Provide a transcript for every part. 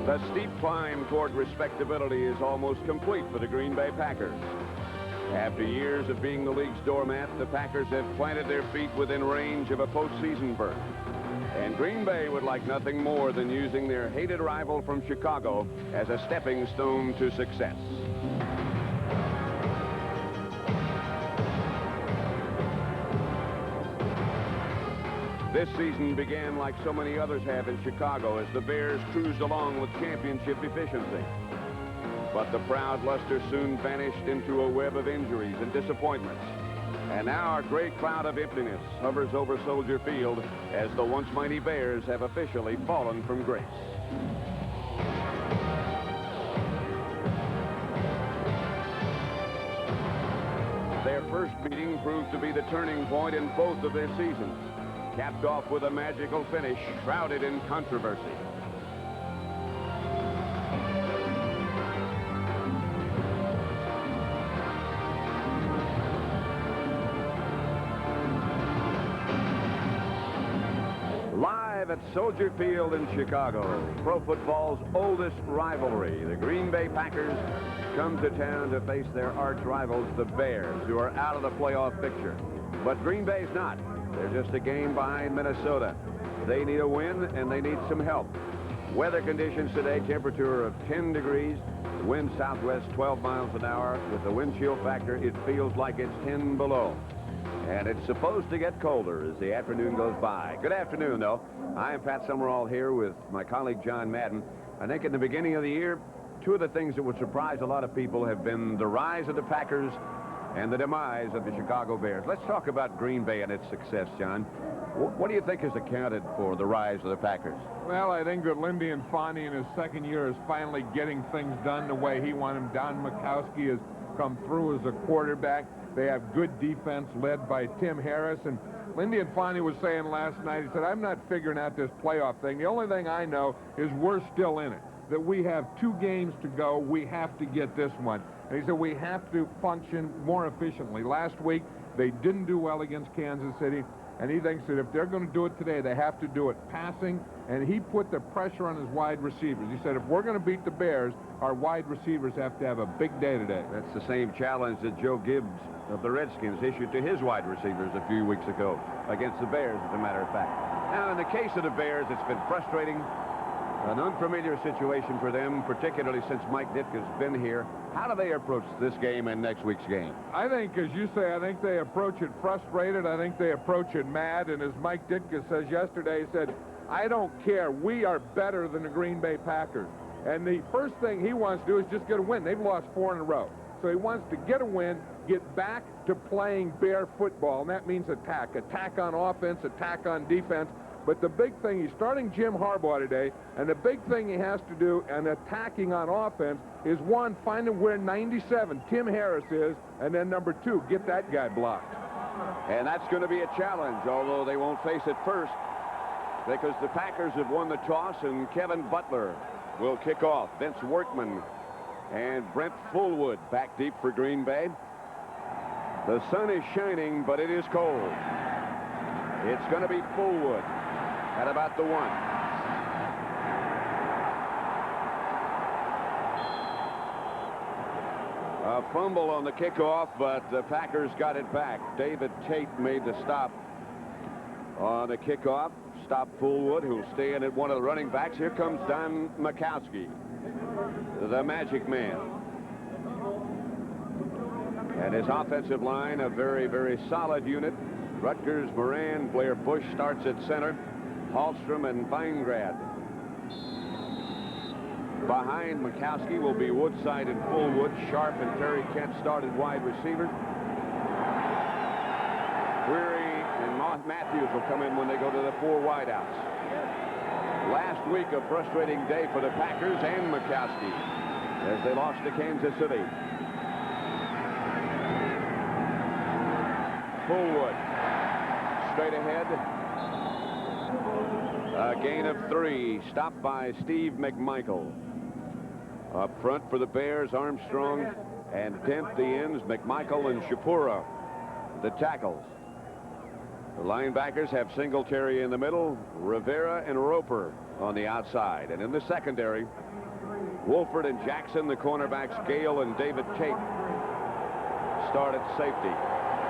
The steep climb toward respectability is almost complete for the Green Bay Packers. After years of being the league's doormat, the Packers have planted their feet within range of a postseason berth. And Green Bay would like nothing more than using their hated rival from Chicago as a stepping stone to success. This season began like so many others have in Chicago as the Bears cruised along with championship efficiency. But the proud luster soon vanished into a web of injuries and disappointments. And now a great cloud of emptiness hovers over Soldier Field as the once mighty Bears have officially fallen from grace. Their first meeting proved to be the turning point in both of their seasons, capped off with a magical finish shrouded in controversy. Live at Soldier Field in Chicago, pro football's oldest rivalry, the Green Bay Packers come to town to face their arch rivals, the Bears, who are out of the playoff picture. But Green Bay's not. They're just a game behind Minnesota. They need a win, and they need some help. Weather conditions today, temperature of 10 degrees, wind southwest 12 miles an hour. With the wind chill factor, it feels like it's 10 below. And it's supposed to get colder as the afternoon goes by. Good afternoon, though. I am Pat Summerall here with my colleague John Madden. I think in the beginning of the year, two of the things that would surprise a lot of people have been the rise of the Packers and the demise of the Chicago Bears. Let's talk about Green Bay and its success, John. What do you think has accounted for the rise of the Packers? Well, I think that Lindy Infante in his second year is finally getting things done the way he wanted them. Don Mikowski has come through as a quarterback. They have good defense led by Tim Harris. And Lindy Infante was saying last night, he said, I'm not figuring out this playoff thing. The only thing I know is we're still in it, that we have 2 games to go. We have to get this one. And he said we have to function more efficiently. Last week, they didn't do well against Kansas City, and he thinks that if they're going to do it today, they have to do it passing, and he put the pressure on his wide receivers. He said if we're going to beat the Bears, our wide receivers have to have a big day today. That's the same challenge that Joe Gibbs of the Redskins issued to his wide receivers a few weeks ago against the Bears, as a matter of fact. Now, in the case of the Bears, it's been frustrating. An unfamiliar situation for them, particularly since Mike Ditka's been here. How do they approach this game and next week's game? I think, as you say, I think they approach it frustrated. I think they approach it mad. And as Mike Ditka says yesterday, he said, I don't care. We are better than the Green Bay Packers. And the first thing he wants to do is just get a win. They've lost 4 in a row. So he wants to get a win, get back to playing Bear football. And that means attack. Attack on offense, attack on defense. But the big thing, he's starting Jim Harbaugh today, and the big thing he has to do in attacking on offense is, 1, finding where 97, Tim Harris is, and then number 2, get that guy blocked. And that's going to be a challenge, although they won't face it first, because the Packers have won the toss, and Kevin Butler will kick off. Vince Workman and Brent Fullwood back deep for Green Bay. The sun is shining, but it is cold. It's going to be Fullwood at about the 1. A fumble on the kickoff, but the Packers got it back. David Tate made the stop on the kickoff. Stop Fullwood, who'll stay in at one of the running backs. Here comes Don Mikowski, the magic man. And his offensive line, a very, very solid unit. Rutgers, Moran, Blair Bush starts at center. Hallstrom and Weingrad. Behind Mikowski will be Woodside and Fullwood. Sharp and Terry Kent started wide receivers. Query and Matthews will come in when they go to the 4 wideouts. Last week, a frustrating day for the Packers and Mikowski as they lost to Kansas City. Fullwood straight ahead. A gain of 3, stopped by Steve McMichael. Up front for the Bears, Armstrong and Dent the ends, McMichael and Shapura the tackles. The linebackers have Singletary in the middle, Rivera and Roper on the outside. And in the secondary, Wolford and Jackson, the cornerbacks, Gale and David Tate start at safety.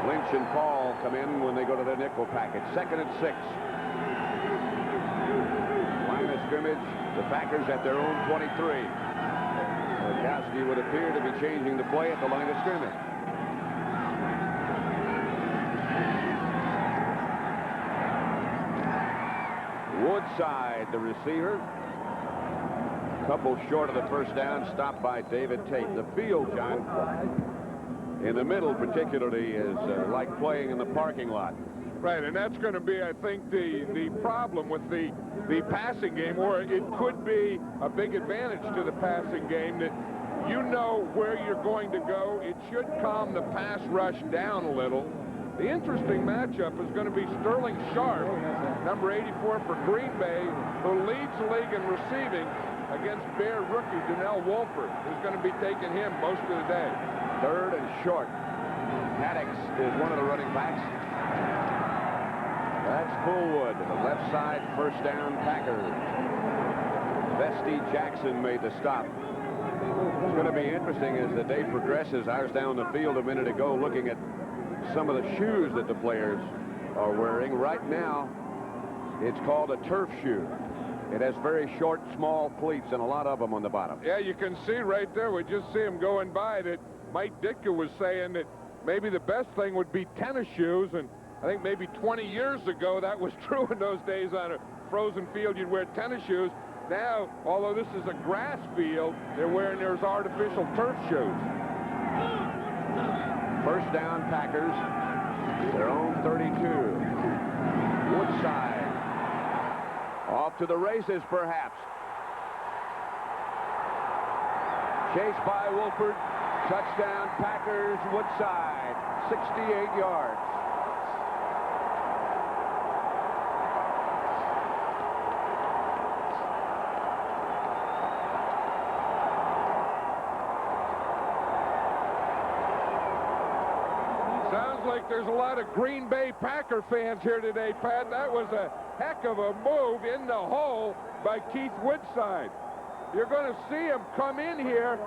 Lynch and Paul come in when they go to their nickel package. 2nd and 6. Line of scrimmage, the Packers at their own 23. Mikowski would appear to be changing the play at the line of scrimmage. Woodside, the receiver. Couple short of the first down, stopped by David Tate. The field, John, in the middle particularly, is like playing in the parking lot. Right, and that's going to be, I think, the problem with the passing game, or it could be a big advantage to the passing game that you know where you're going to go. It should calm the pass rush down a little. The interesting matchup is going to be Sterling Sharp, number 84 for Green Bay, who leads the league in receiving, against Bear rookie Donnell Wolford, who's going to be taking him most of the day. 3rd and short. Maddox is one of the running backs. That's Fullwood, the left side, first down, Packers. Vesty Jackson made the stop. It's going to be interesting as the day progresses. I was down the field a minute ago looking at some of the shoes that the players are wearing. Right now, it's called a turf shoe. It has very short, small cleats and a lot of them on the bottom. Yeah, you can see right there. We just see him going by that Mike Ditka was saying that maybe the best thing would be tennis shoes, and I think maybe 20 years ago that was true in those days. On a frozen field, you'd wear tennis shoes. Now, although this is a grass field, they're wearing those artificial turf shoes. First down, Packers, their own 32. Woodside off to the races, perhaps. Chased by Wolford. Touchdown, Packers. Woodside, 68 yards. Sounds like there's a lot of Green Bay Packer fans here today, Pat. That was a heck of a move in the hole by Keith Woodside. You're going to see him come in here,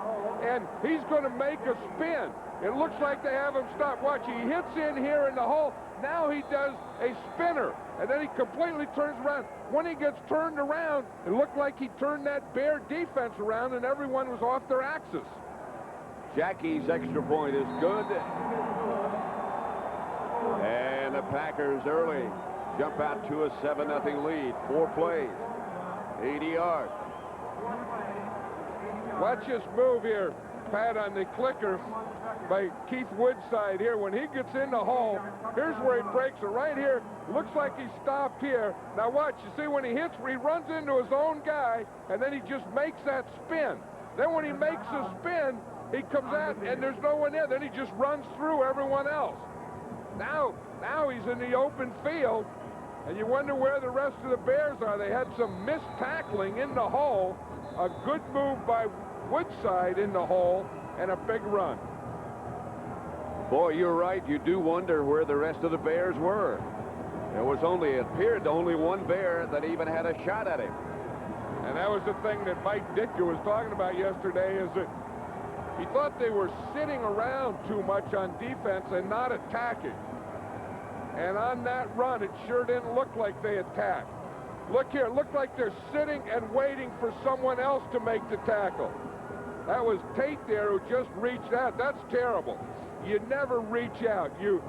and he's going to make a spin. It looks like they have him stop. Watch, he hits in here in the hole. Now he does a spinner, and then he completely turns around. When he gets turned around, it looked like he turned that Bear defense around, and everyone was off their axis. Jackie's extra point is good. And the Packers early jump out to a 7-0 lead. 4 plays, 80 yards. Watch this move here, Pat, on the clicker by Keith Woodside here. When he gets in the hole, here's where he breaks it right here. Looks like he stopped here. Now watch, you see when he hits, he runs into his own guy, and then he just makes that spin. Then when he makes a spin, he comes out, and there's no one there. Then he just runs through everyone else. Now he's in the open field, and you wonder where the rest of the Bears are. They had some missed tackling in the hole, a good move by Woodside in the hole, and a big run. Boy, you're right. You do wonder where the rest of the Bears were. There was only one Bear that even had a shot at him. And that was the thing that Mike Ditka was talking about yesterday, is that he thought they were sitting around too much on defense and not attacking. And on that run, it sure didn't look like they attacked. Look here, it looked like they're sitting and waiting for someone else to make the tackle. That was Tate there who just reached out. That's terrible. You never reach out. You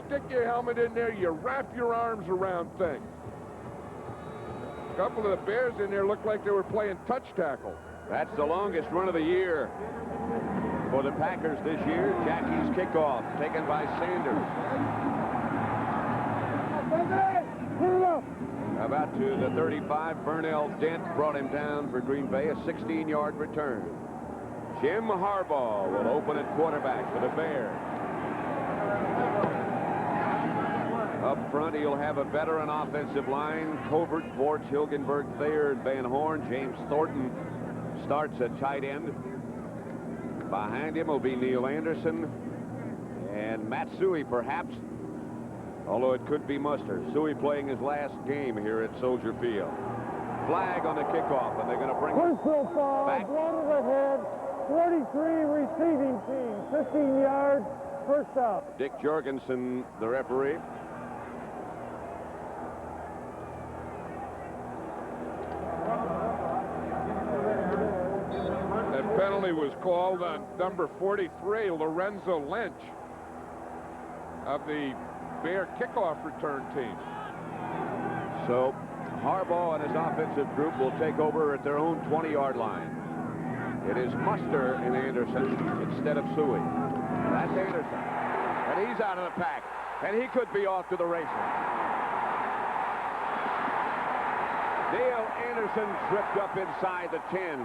stick your helmet in there, you wrap your arms around things. A couple of the Bears in there looked like they were playing touch tackle. That's the longest run of the year for the Packers this year. Jackie's kickoff taken by Sanders. About to the 35. Vernell Dent brought him down for Green Bay. A 16-yard return. Jim Harbaugh will open at quarterback for the Bears. Up front, he'll have a veteran offensive line. Covert, Vorts, Hilgenberg, Thayer, and Van Horn. James Thornton starts at tight end. Behind him will be Neil Anderson and Matt Suhey, perhaps, although it could be Mustard. Suhey playing his last game here at Soldier Field. flag on the kickoff, and they're going to bring it Personal foul, back. blow to the head, 43 receiving team, 15 yards, first out. Dick Jorgensen, the referee. That penalty was called on number 43, Lorenzo Lynch, of the Bear kickoff return team. So Harbaugh and his offensive group will take over at their own 20-yard line. It is Muster and Anderson instead of Suey. That's Anderson. And he's out of the pack. And he could be off to the races. Neil Anderson tripped up inside the 10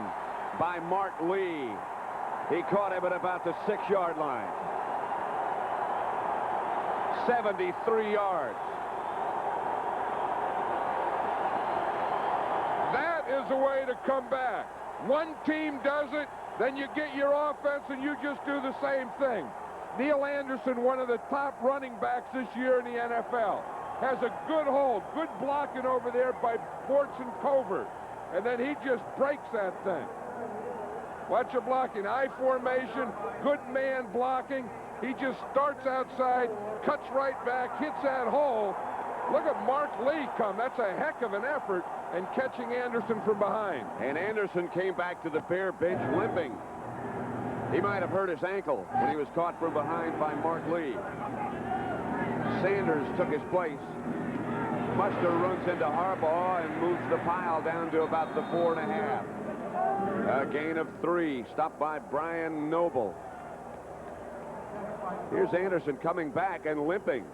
by Mark Lee. He caught him at about the 6-yard line. 73 yards. That is the way to come back. One team does it, then you get your offense and you just do the same thing. Neil Anderson, one of the top running backs this year in the NFL, has a good hold, good blocking over there by Bortz and Covert. And then he just breaks that thing. Watch the blocking. I formation, good man blocking. He just starts outside, cuts right back, hits that hole. Look at Mark Lee come. That's a heck of an effort, and catching Anderson from behind. And Anderson came back to the Bear bench limping. He might have hurt his ankle when he was caught from behind by Mark Lee. Sanders took his place. Muster runs into Harbaugh and moves the pile down to about the 4.5. A gain of 3, stopped by Brian Noble. Here's Anderson coming back and limping.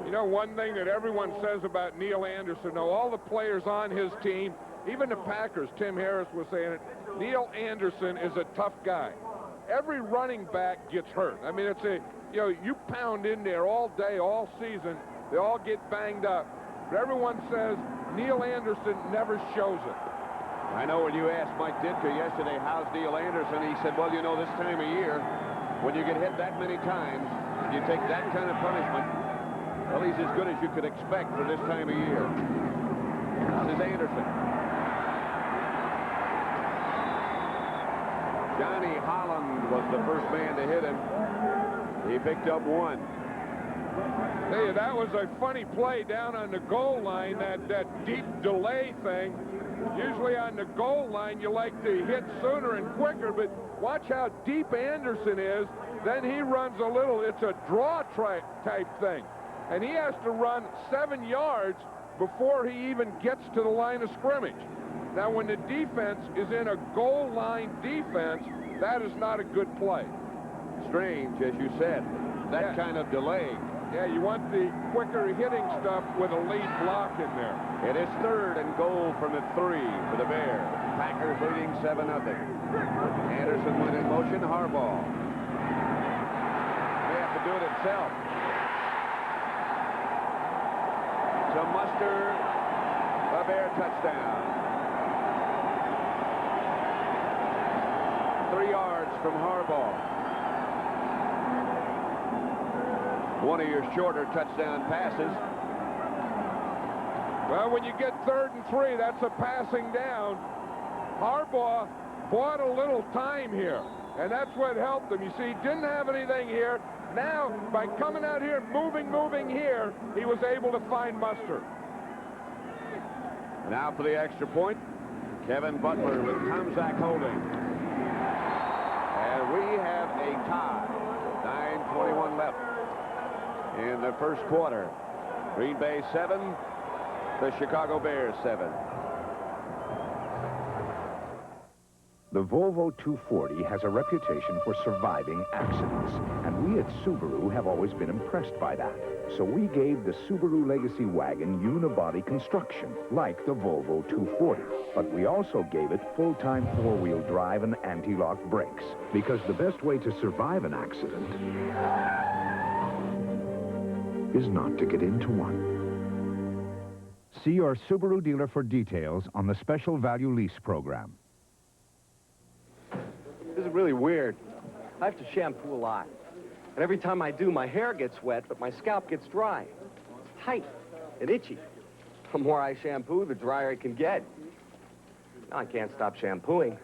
You know, one thing that everyone says about Neil Anderson, though, all the players on his team, even the Packers, Tim Harris was saying it, Neil Anderson is a tough guy. Every running back gets hurt. I mean, it's you pound in there all day, all season, they all get banged up. But everyone says Neil Anderson never shows it. I know when you asked Mike Ditka yesterday, how's Neil Anderson, he said, well, you know, this time of year, when you get hit that many times, you take that kind of punishment, well, he's as good as you could expect for this time of year. This is Anderson. Johnny Holland was the first man to hit him. He picked up 1. Hey, that was a funny play down on the goal line, that deep delay thing. Usually on the goal line, you like to hit sooner and quicker, but watch how deep Anderson is. Then he runs a little, it's a draw type thing. And he has to run 7 yards before he even gets to the line of scrimmage. Now, when the defense is in a goal line defense, that is not a good play. Strange, as you said, that kind of delay. Yeah, you want the quicker hitting stuff with a lead block in there. It is 3rd and goal from the 3 for the Bears. Packers leading 7-0. Anderson went in motion. Harbaugh may have to do it himself. To Muster, a Bear touchdown. 3 yards from Harbaugh. One of your shorter touchdown passes. Well, when you get 3rd and 3, that's a passing down. Harbaugh bought a little time here, and that's what helped him. You see, he didn't have anything here. Now, by coming out here, moving here, he was able to find Muster. Now for the extra point, Kevin Butler with Tomczak holding. And we have a tie. 9:21 left in the first quarter. Green Bay 7, the Chicago Bears 7. The Volvo 240 has a reputation for surviving accidents, and we at Subaru have always been impressed by that. So we gave the Subaru Legacy wagon unibody construction, like the Volvo 240. But we also gave it full-time four-wheel drive and anti-lock brakes, because the best way to survive an accident is not to get into one. See your Subaru dealer for details on the special value lease program. This is really weird. I have to shampoo a lot. And every time I do, my hair gets wet, but my scalp gets dry. It's tight and itchy. The more I shampoo, the drier it can get. I can't stop shampooing,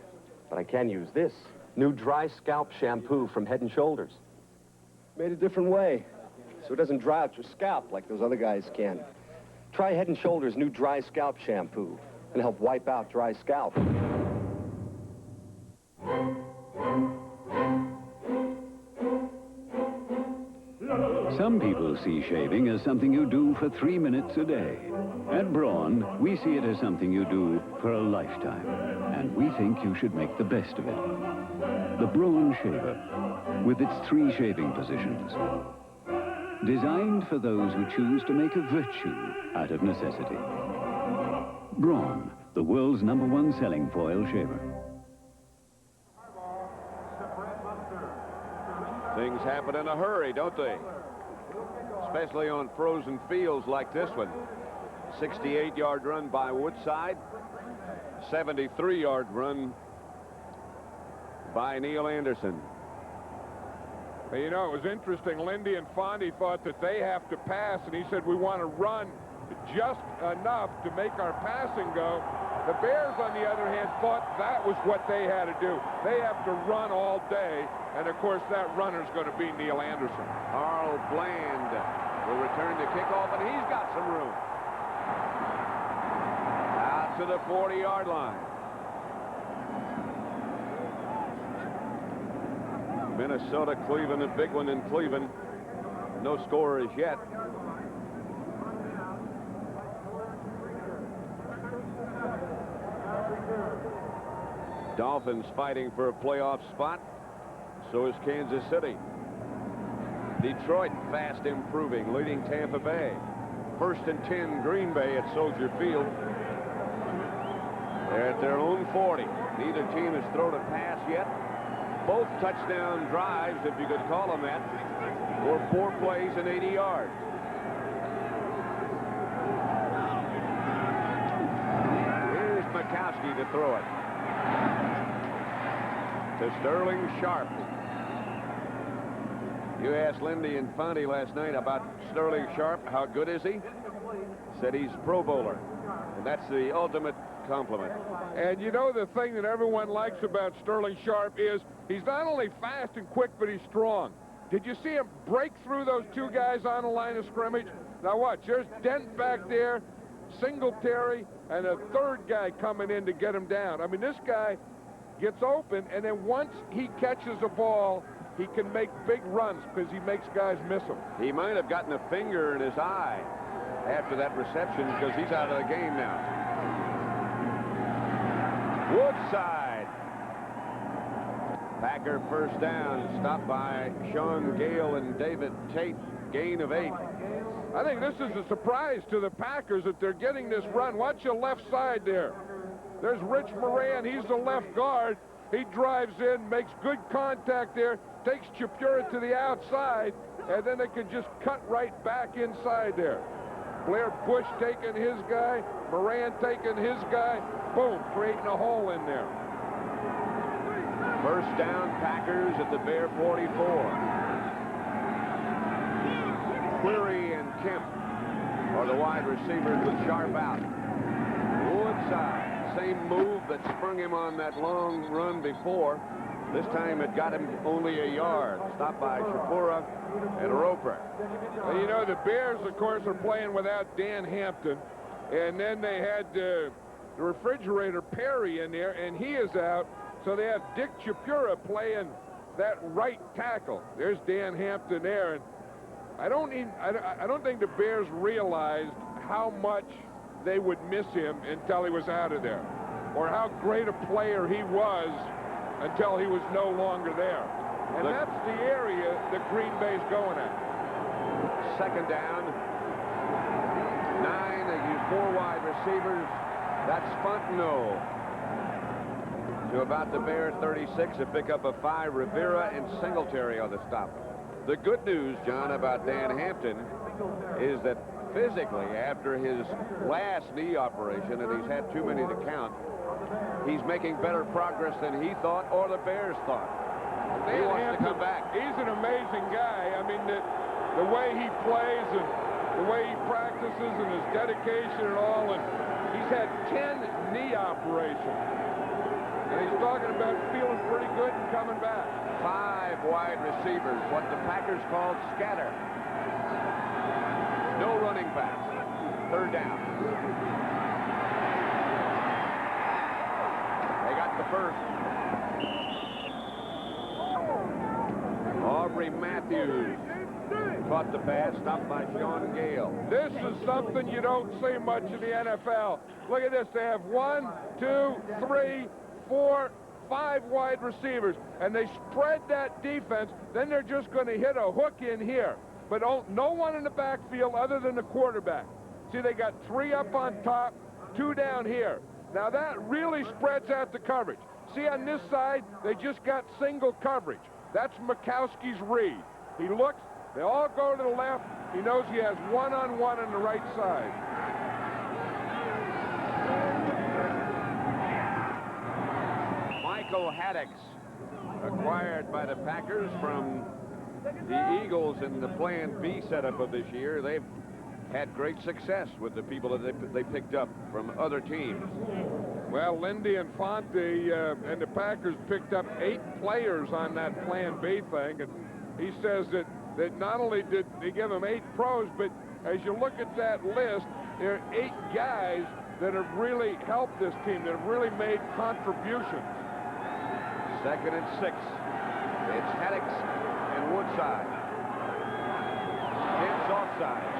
but I can use this. New dry scalp shampoo from Head & Shoulders. Made a different way, so it doesn't dry out your scalp like those other guys can. Try Head & Shoulders new dry scalp shampoo and help wipe out dry scalp. Some people see shaving as something you do for 3 minutes a day. At Braun, we see it as something you do for a lifetime. And we think you should make the best of it. The Braun Shaver, with its 3 shaving positions. Designed for those who choose to make a virtue out of necessity. Braun, the world's #1 selling foil shaver. Things happen in a hurry, don't they? Especially on frozen fields like this one. 68-yard run by Woodside. 73-yard run by Neil Anderson. Well, you know, it was interesting. Lindy and Fondy thought that they have to pass, and he said, we want to run just enough to make our passing go. The Bears, on the other hand, thought that was what they had to do. They have to run all day, and, of course, that runner's going to be Neil Anderson. Carl Bland will return to kickoff, and he's got some room. Out to the 40-yard line. Minnesota, Cleveland, a big one in Cleveland. No score as yet. Dolphins fighting for a playoff spot. So is Kansas City. Detroit fast improving, leading Tampa Bay. 1st and 10, Green Bay at Soldier Field. They're at their own 40. Neither team has thrown a pass yet. Both touchdown drives, if you could call them that, were 4 plays and 80 yards. Here's Mikowski to throw it. To Sterling Sharp. You asked Lindy and Fondy last night about Sterling Sharp. How good is he? Said he's Pro Bowler. And that's the ultimate compliment. And you know the thing that everyone likes about Sterling Sharp is he's not only fast and quick, but he's strong. Did you see him break through those 2 guys on the line of scrimmage? Now watch, there's Dent back there, Singletary, and a 3rd guy coming in to get him down. I mean, this guy gets open, and then once he catches a ball, he can make big runs because he makes guys miss him. He might have gotten a finger in his eye after that reception because he's out of the game now. Woodside. Packer first down, stopped by Sean Gale and David Tate. Gain of 8. I think this is a surprise to the Packers that they're getting this run. Watch the left side there. There's Rich Moran. He's the left guard. He drives in, makes good contact there, takes Chipura to the outside, and then they can just cut right back inside there. Blair Bush taking his guy, Moran taking his guy, boom, creating a hole in there. First down, Packers at the Bear 44. Query and Temp are the wide receivers with Sharp out. Woodside. Same move that sprung him on that long run before. This time it got him only a yard. Stopped by Chipura and Roper. Well, you know, the Bears, of course, are playing without Dan Hampton. And then they had the refrigerator Perry in there, and he is out. So they have Dick Chipura playing that right tackle. There's Dan Hampton there. And I don't think the Bears realized how much they would miss him until he was out of there, or how great a player he was until he was no longer there. And that's the area that Green Bay's going at. Second down. 9, they use 4 wide receivers. That's Fontenot to about the Bear 36, a pickup of 5. Rivera and Singletary on the stop. The good news, John, about Dan Hampton is that physically, after his last knee operation, and he's had too many to count, he's making better progress than he thought or the Bears thought. He wants to come back. He's an amazing guy. I mean, the way he plays and the way he practices and his dedication and all, and he's had 10 knee operations. And he's talking about feeling pretty good and coming back. 5 wide receivers, what the Packers called scatter. No running backs. 3rd down. They got the first. Aubrey Matthews caught the pass, stopped by Sean Gale. This is something you don't see much in the NFL. Look at this. They have 1, 2, 3, 4, 5 wide receivers, and they spread that defense. Then they're just going to hit a hook in here. But no one in the backfield other than the quarterback. See, they got 3 up on top, 2 down here. Now, that really spreads out the coverage. See, on this side, they just got single coverage. That's Mikowski's read. He looks, they all go to the left. He knows he has one-on-one on the right side. Michael Haddix, acquired by the Packers from the Eagles in the Plan B setup of this year. They've had great success with the people that they picked up from other teams. Well, Lindy and Fonte and the Packers picked up 8 players on that Plan B thing, and he says that not only did they give him 8 pros, but as you look at that list, there are 8 guys that have really helped this team, that have really made contributions. 2nd and 6. It's Haddix and Woodside. It's offside.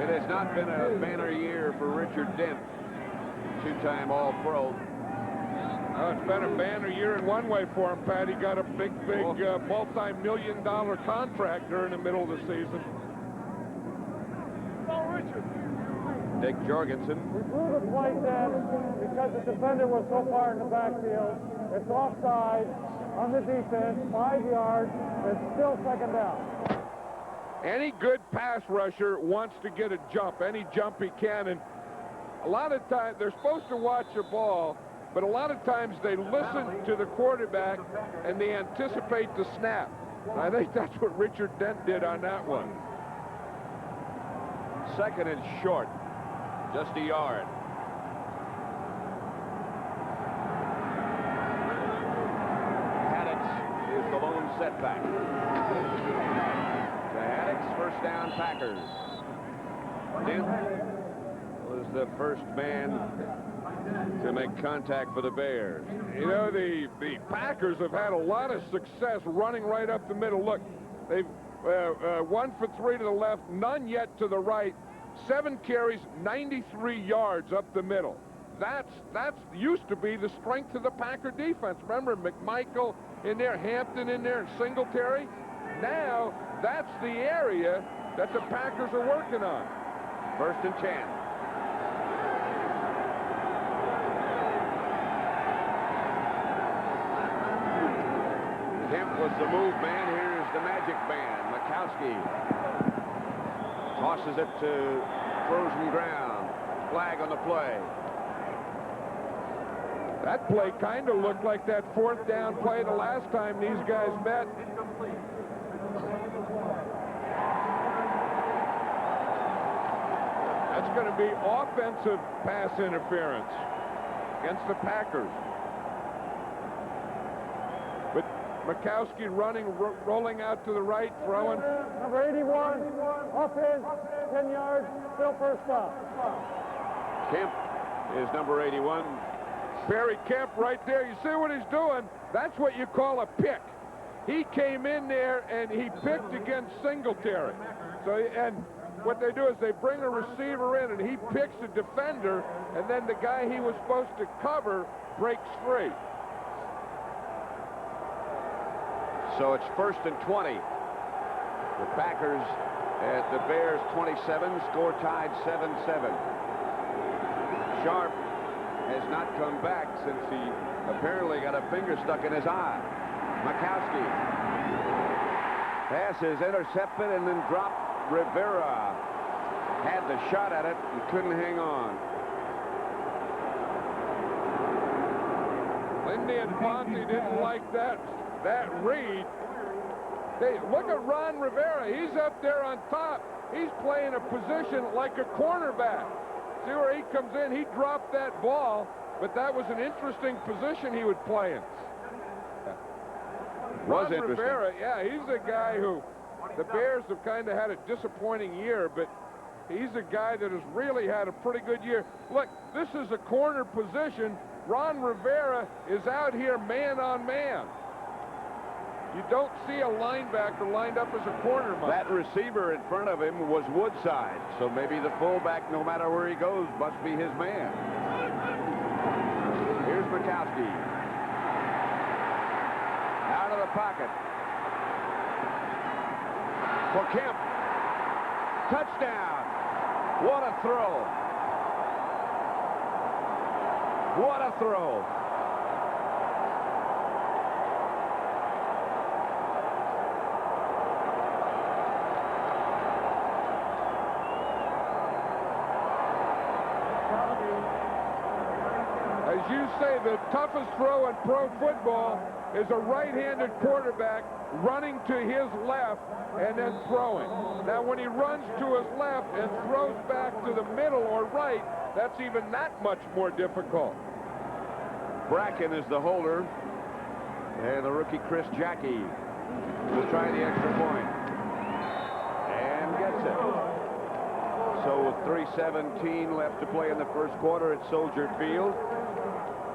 It has not been a banner year for Richard Dent, 2-time All-Pro. It's been a banner year in one way for him, Pat. He got a big multi-million-dollar contract during the middle of the season. Dick Jorgensen. We blew the play then because the defender was so far in the backfield. It's offside on the defense, 5 yards. It's still 2nd down. Any good pass rusher wants to get a jump, any jump he can, and a lot of times they're supposed to watch the ball, but a lot of times they listen to the quarterback and they anticipate the snap. I think that's what Richard Dent did on that one. 2nd and short, just a yard. Haddix is the lone setback. To Haddix, 1st down Packers. Dent was the first man to make contact for the Bears. You know, the Packers have had a lot of success running right up the middle. Look, they've 1 for 3 to the left, none yet to the right. 7 carries, 93 yards up the middle. That's used to be the strength of the Packer defense. Remember McMichael in there, Hampton in there, and Singletary? Now, that's the area that the Packers are working on. 1st and 10. Temp was the move man. Here's the magic man, Mikowski. Tosses it to frozen ground. Flag on the play. That play kind of looked like that 4th down play the last time these guys met. That's going to be offensive pass interference against the Packers. But Mikowski running, rolling out to the right, throwing. Number 81, offense, 10 yards, still 1st down. Kemp is number 81. Barry Kemp right there. You see what he's doing? That's what you call a pick. He came in there and he picked against Singletary. And what they do is they bring a receiver in and he picks a defender, and then the guy he was supposed to cover breaks free. So it's 1st and 20. The Packers at the Bears 27, score tied 7-7. Sharp has not come back since he apparently got a finger stuck in his eye. Mikowski. Pass is intercepted and then dropped. Rivera had the shot at it and couldn't hang on. Lindy and Fonte didn't like that read. Look at Ron Rivera. He's up there on top. He's playing a position like a cornerback. See where he comes in? He dropped that ball, but that was an interesting position he would play in. Ron Rivera, yeah, he's a guy who the Bears have kind of had a disappointing year, but he's a guy that has really had a pretty good year. Look, this is a corner position. Ron Rivera is out here man on man. You don't see a linebacker lined up as a corner. That receiver in front of him was Woodside, so maybe the fullback, no matter where he goes, must be his man. Here's Mikowski. Out of the pocket. For Kemp. Touchdown. What a throw. What a throw. As you say, the toughest throw in pro football is a right-handed quarterback running to his left and then throwing. Now, when he runs to his left and throws back to the middle or right, that's even that much more difficult. Bracken is the holder. And the rookie Chris Jackie will try the extra point. And gets it. So with 3:17 left to play in the first quarter at Soldier Field,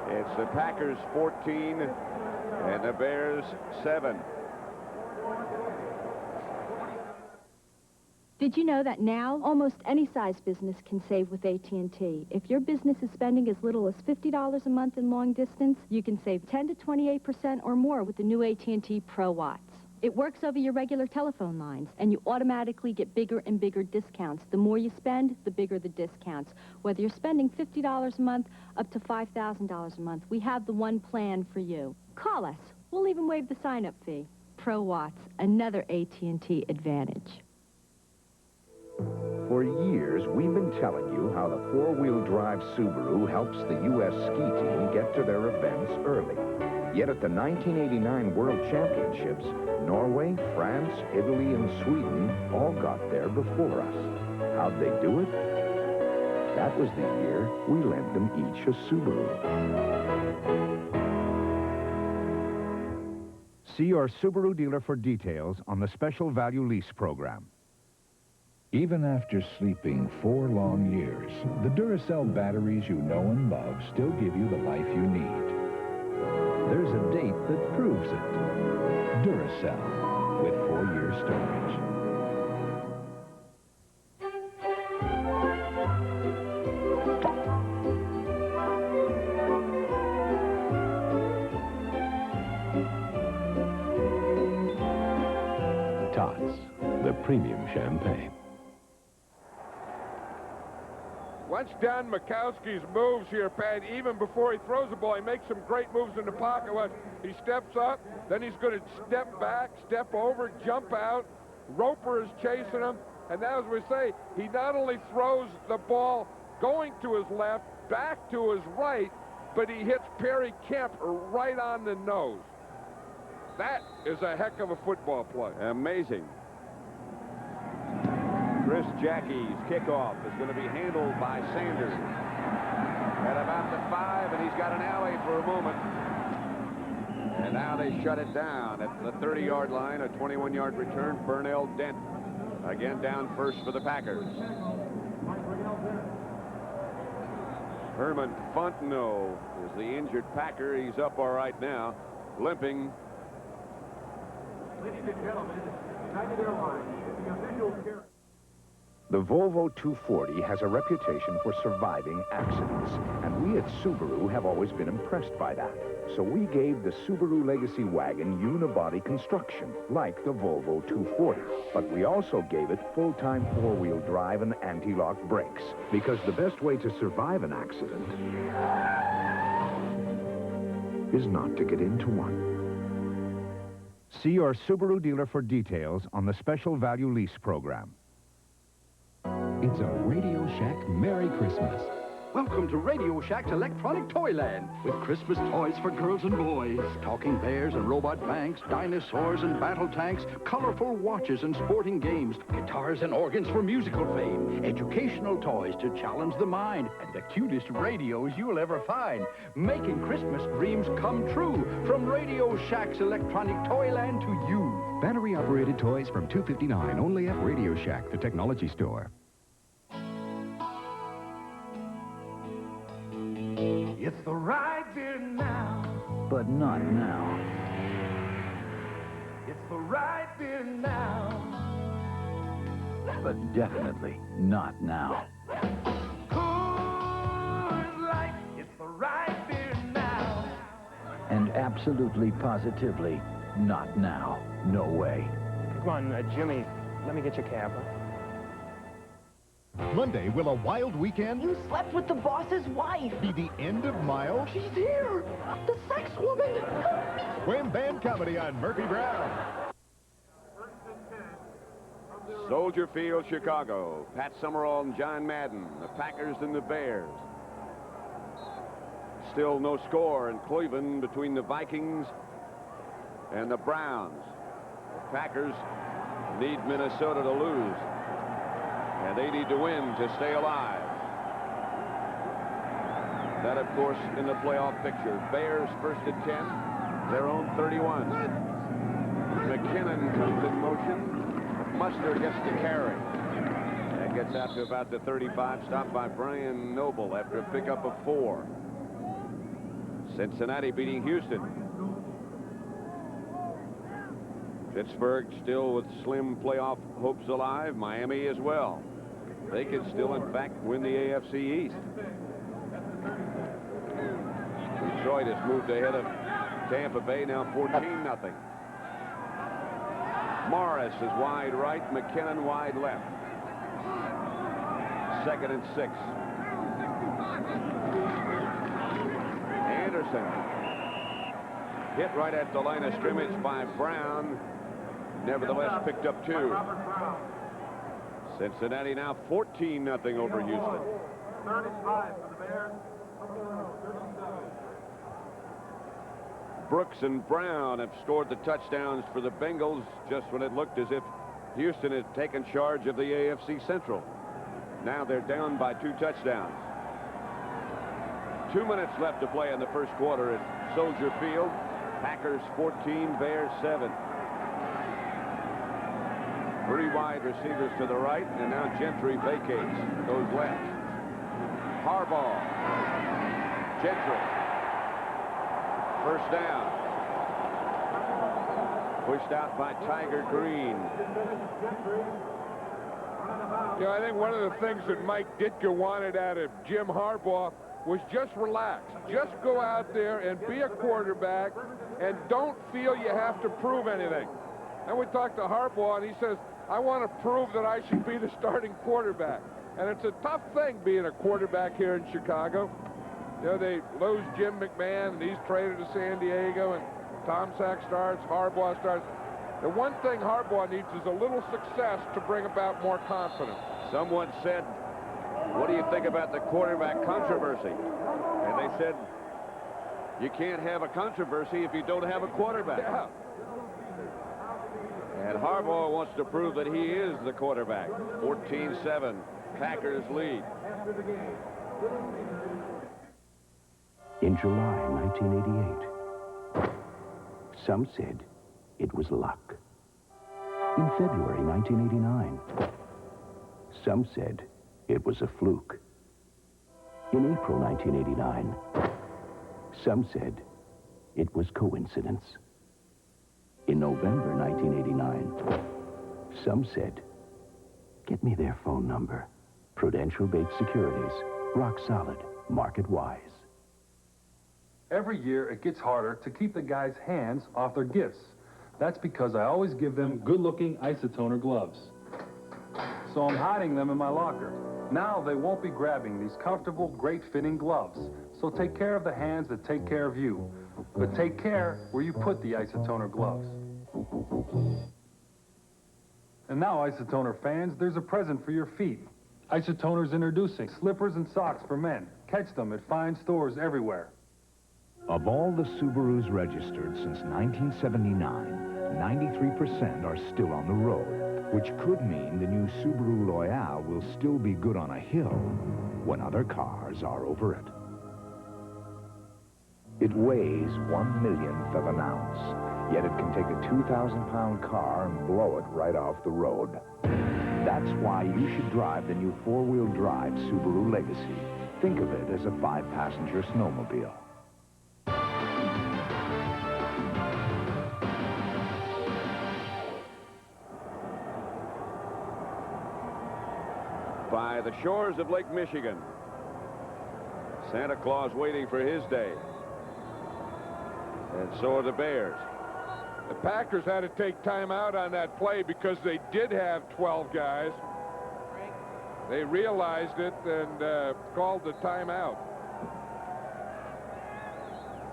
it's the Packers 14 and the Bears 7. Did you know that now almost any size business can save with AT&T? If your business is spending as little as $50 a month in long distance, you can save 10 to 28% or more with the new AT&T Pro Watts. It works over your regular telephone lines, and you automatically get bigger and bigger discounts. The more you spend, the bigger the discounts. Whether you're spending $50 a month up to $5,000 a month, we have the one plan for you. Call us. We'll even waive the sign-up fee. Pro Watts, another AT&T advantage. For years, we've been telling you how the four-wheel drive Subaru helps the U.S. ski team get to their events early. Yet at the 1989 World Championships, Norway, France, Italy, and Sweden all got there before us. How'd they do it? That was the year we lent them each a Subaru. See your Subaru dealer for details on the special value lease program. Even after sleeping 4 long years, the Duracell batteries you know and love still give you the life you need. There's a date that proves it. Duracell, with 4-year storage. Tots, the premium champagne. Watch Don Mikowski's moves here, Pat. Even before he throws the ball, he makes some great moves in the pocket. He steps up, then he's going to step back, step over, jump out. Roper is chasing him. And now, as we say, he not only throws the ball going to his left, back to his right, but he hits Perry Kemp right on the nose. That is a heck of a football play. Amazing. Chris Jackie's kickoff is going to be handled by Sanders at about the 5, and he's got an alley for a moment. And now they shut it down at the 30-yard line, a 21-yard return. Burnell Dent again down first for the Packers. Herman Fontenot is the injured Packer. He's up all right now, limping. Ladies and gentlemen, United Airlines, the official carrier. The Volvo 240 has a reputation for surviving accidents, and we at Subaru have always been impressed by that. So we gave the Subaru Legacy wagon unibody construction, like the Volvo 240. But we also gave it full-time four-wheel drive and anti-lock brakes, because the best way to survive an accident is not to get into one. See your Subaru dealer for details on the special value lease program. It's a Radio Shack Merry Christmas. Welcome to Radio Shack's Electronic Toyland with Christmas toys for girls and boys. Talking bears and robot banks, dinosaurs and battle tanks, colorful watches and sporting games, guitars and organs for musical fame, educational toys to challenge the mind, and the cutest radios you'll ever find. Making Christmas dreams come true from Radio Shack's Electronic Toyland to you. Battery-operated toys from $2.59 only at Radio Shack, the technology store. It's the right beer now. But not now. It's the right beer now. But definitely not now. Coors Light, it's the right beer now. And absolutely positively not now. No way. Come on, Jimmy, let me get your cab. Monday, will a wild weekend? You slept with the boss's wife. Be the end of Miles? She's here. The sex woman. Wham Bam Comedy on Murphy Brown. Soldier Field, Chicago. Pat Summerall and John Madden. The Packers and the Bears. Still no score in Cleveland between the Vikings and the Browns. The Packers need Minnesota to lose. And they need to win to stay alive. That, of course, in the playoff picture. Bears first and 10, their own 31. McKinnon comes in motion. Mustard gets the carry. That gets out to about the 35, stopped by Brian Noble after a pickup of 4. Cincinnati beating Houston. Pittsburgh still with slim playoff hopes alive. Miami as well. They could still, in fact, win the AFC East. Detroit has moved ahead of Tampa Bay, now 14-0. Morris is wide right, McKinnon wide left. 2nd and 6. Anderson hit right at the line of scrimmage by Brown. Nevertheless, picked up 2. Cincinnati now 14-0 over Houston. 35 for the Bears. Brooks and Brown have scored the touchdowns for the Bengals just when it looked as if Houston had taken charge of the AFC Central. Now they're down by 2 touchdowns. 2 minutes left to play in the first quarter at Soldier Field. Packers 14, Bears 7. 3 wide receivers to the right, and now Gentry vacates, goes left. Harbaugh. Gentry. First down. Pushed out by Tiger Green. Yeah, I think one of the things that Mike Ditka wanted out of Jim Harbaugh was just relax. Just go out there and be a quarterback and don't feel you have to prove anything. And we talked to Harbaugh, and he says, I want to prove that I should be the starting quarterback. And it's a tough thing being a quarterback here in Chicago. You know, they lose Jim McMahon, and he's traded to San Diego, and Tom Sack starts, Harbaugh starts. The one thing Harbaugh needs is a little success to bring about more confidence. Someone said, what do you think about the quarterback controversy? And they said, you can't have a controversy if you don't have a quarterback. Yeah. And Harbaugh wants to prove that he is the quarterback. 14-7, Packers lead. In July 1988, some said it was luck. In February 1989, some said it was a fluke. In April 1989, some said it was coincidence. In November 1989, some said, get me their phone number. Prudential Bates Securities, rock solid, market wise. Every year, it gets harder to keep the guys' hands off their gifts. That's because I always give them good-looking isotoner gloves. So I'm hiding them in my locker. Now they won't be grabbing these comfortable, great-fitting gloves. So take care of the hands that take care of you. But take care where you put the isotoner gloves. And now, Isotoner fans, there's a present for your feet. Isotoner's introducing slippers and socks for men. Catch them at fine stores everywhere. Of all the Subarus registered since 1979, 93% are still on the road, which could mean the new Subaru Loyale will still be good on a hill when other cars are over it. It weighs 1/1,000,000th of an ounce, yet it can take a 2,000-pound car and blow it right off the road. That's why you should drive the new four-wheel drive Subaru Legacy. Think of it as a 5-passenger snowmobile. By the shores of Lake Michigan, Santa Claus waiting for his day. And so are the Bears. The Packers had to take time out on that play because they did have 12 guys. They realized it and called the timeout.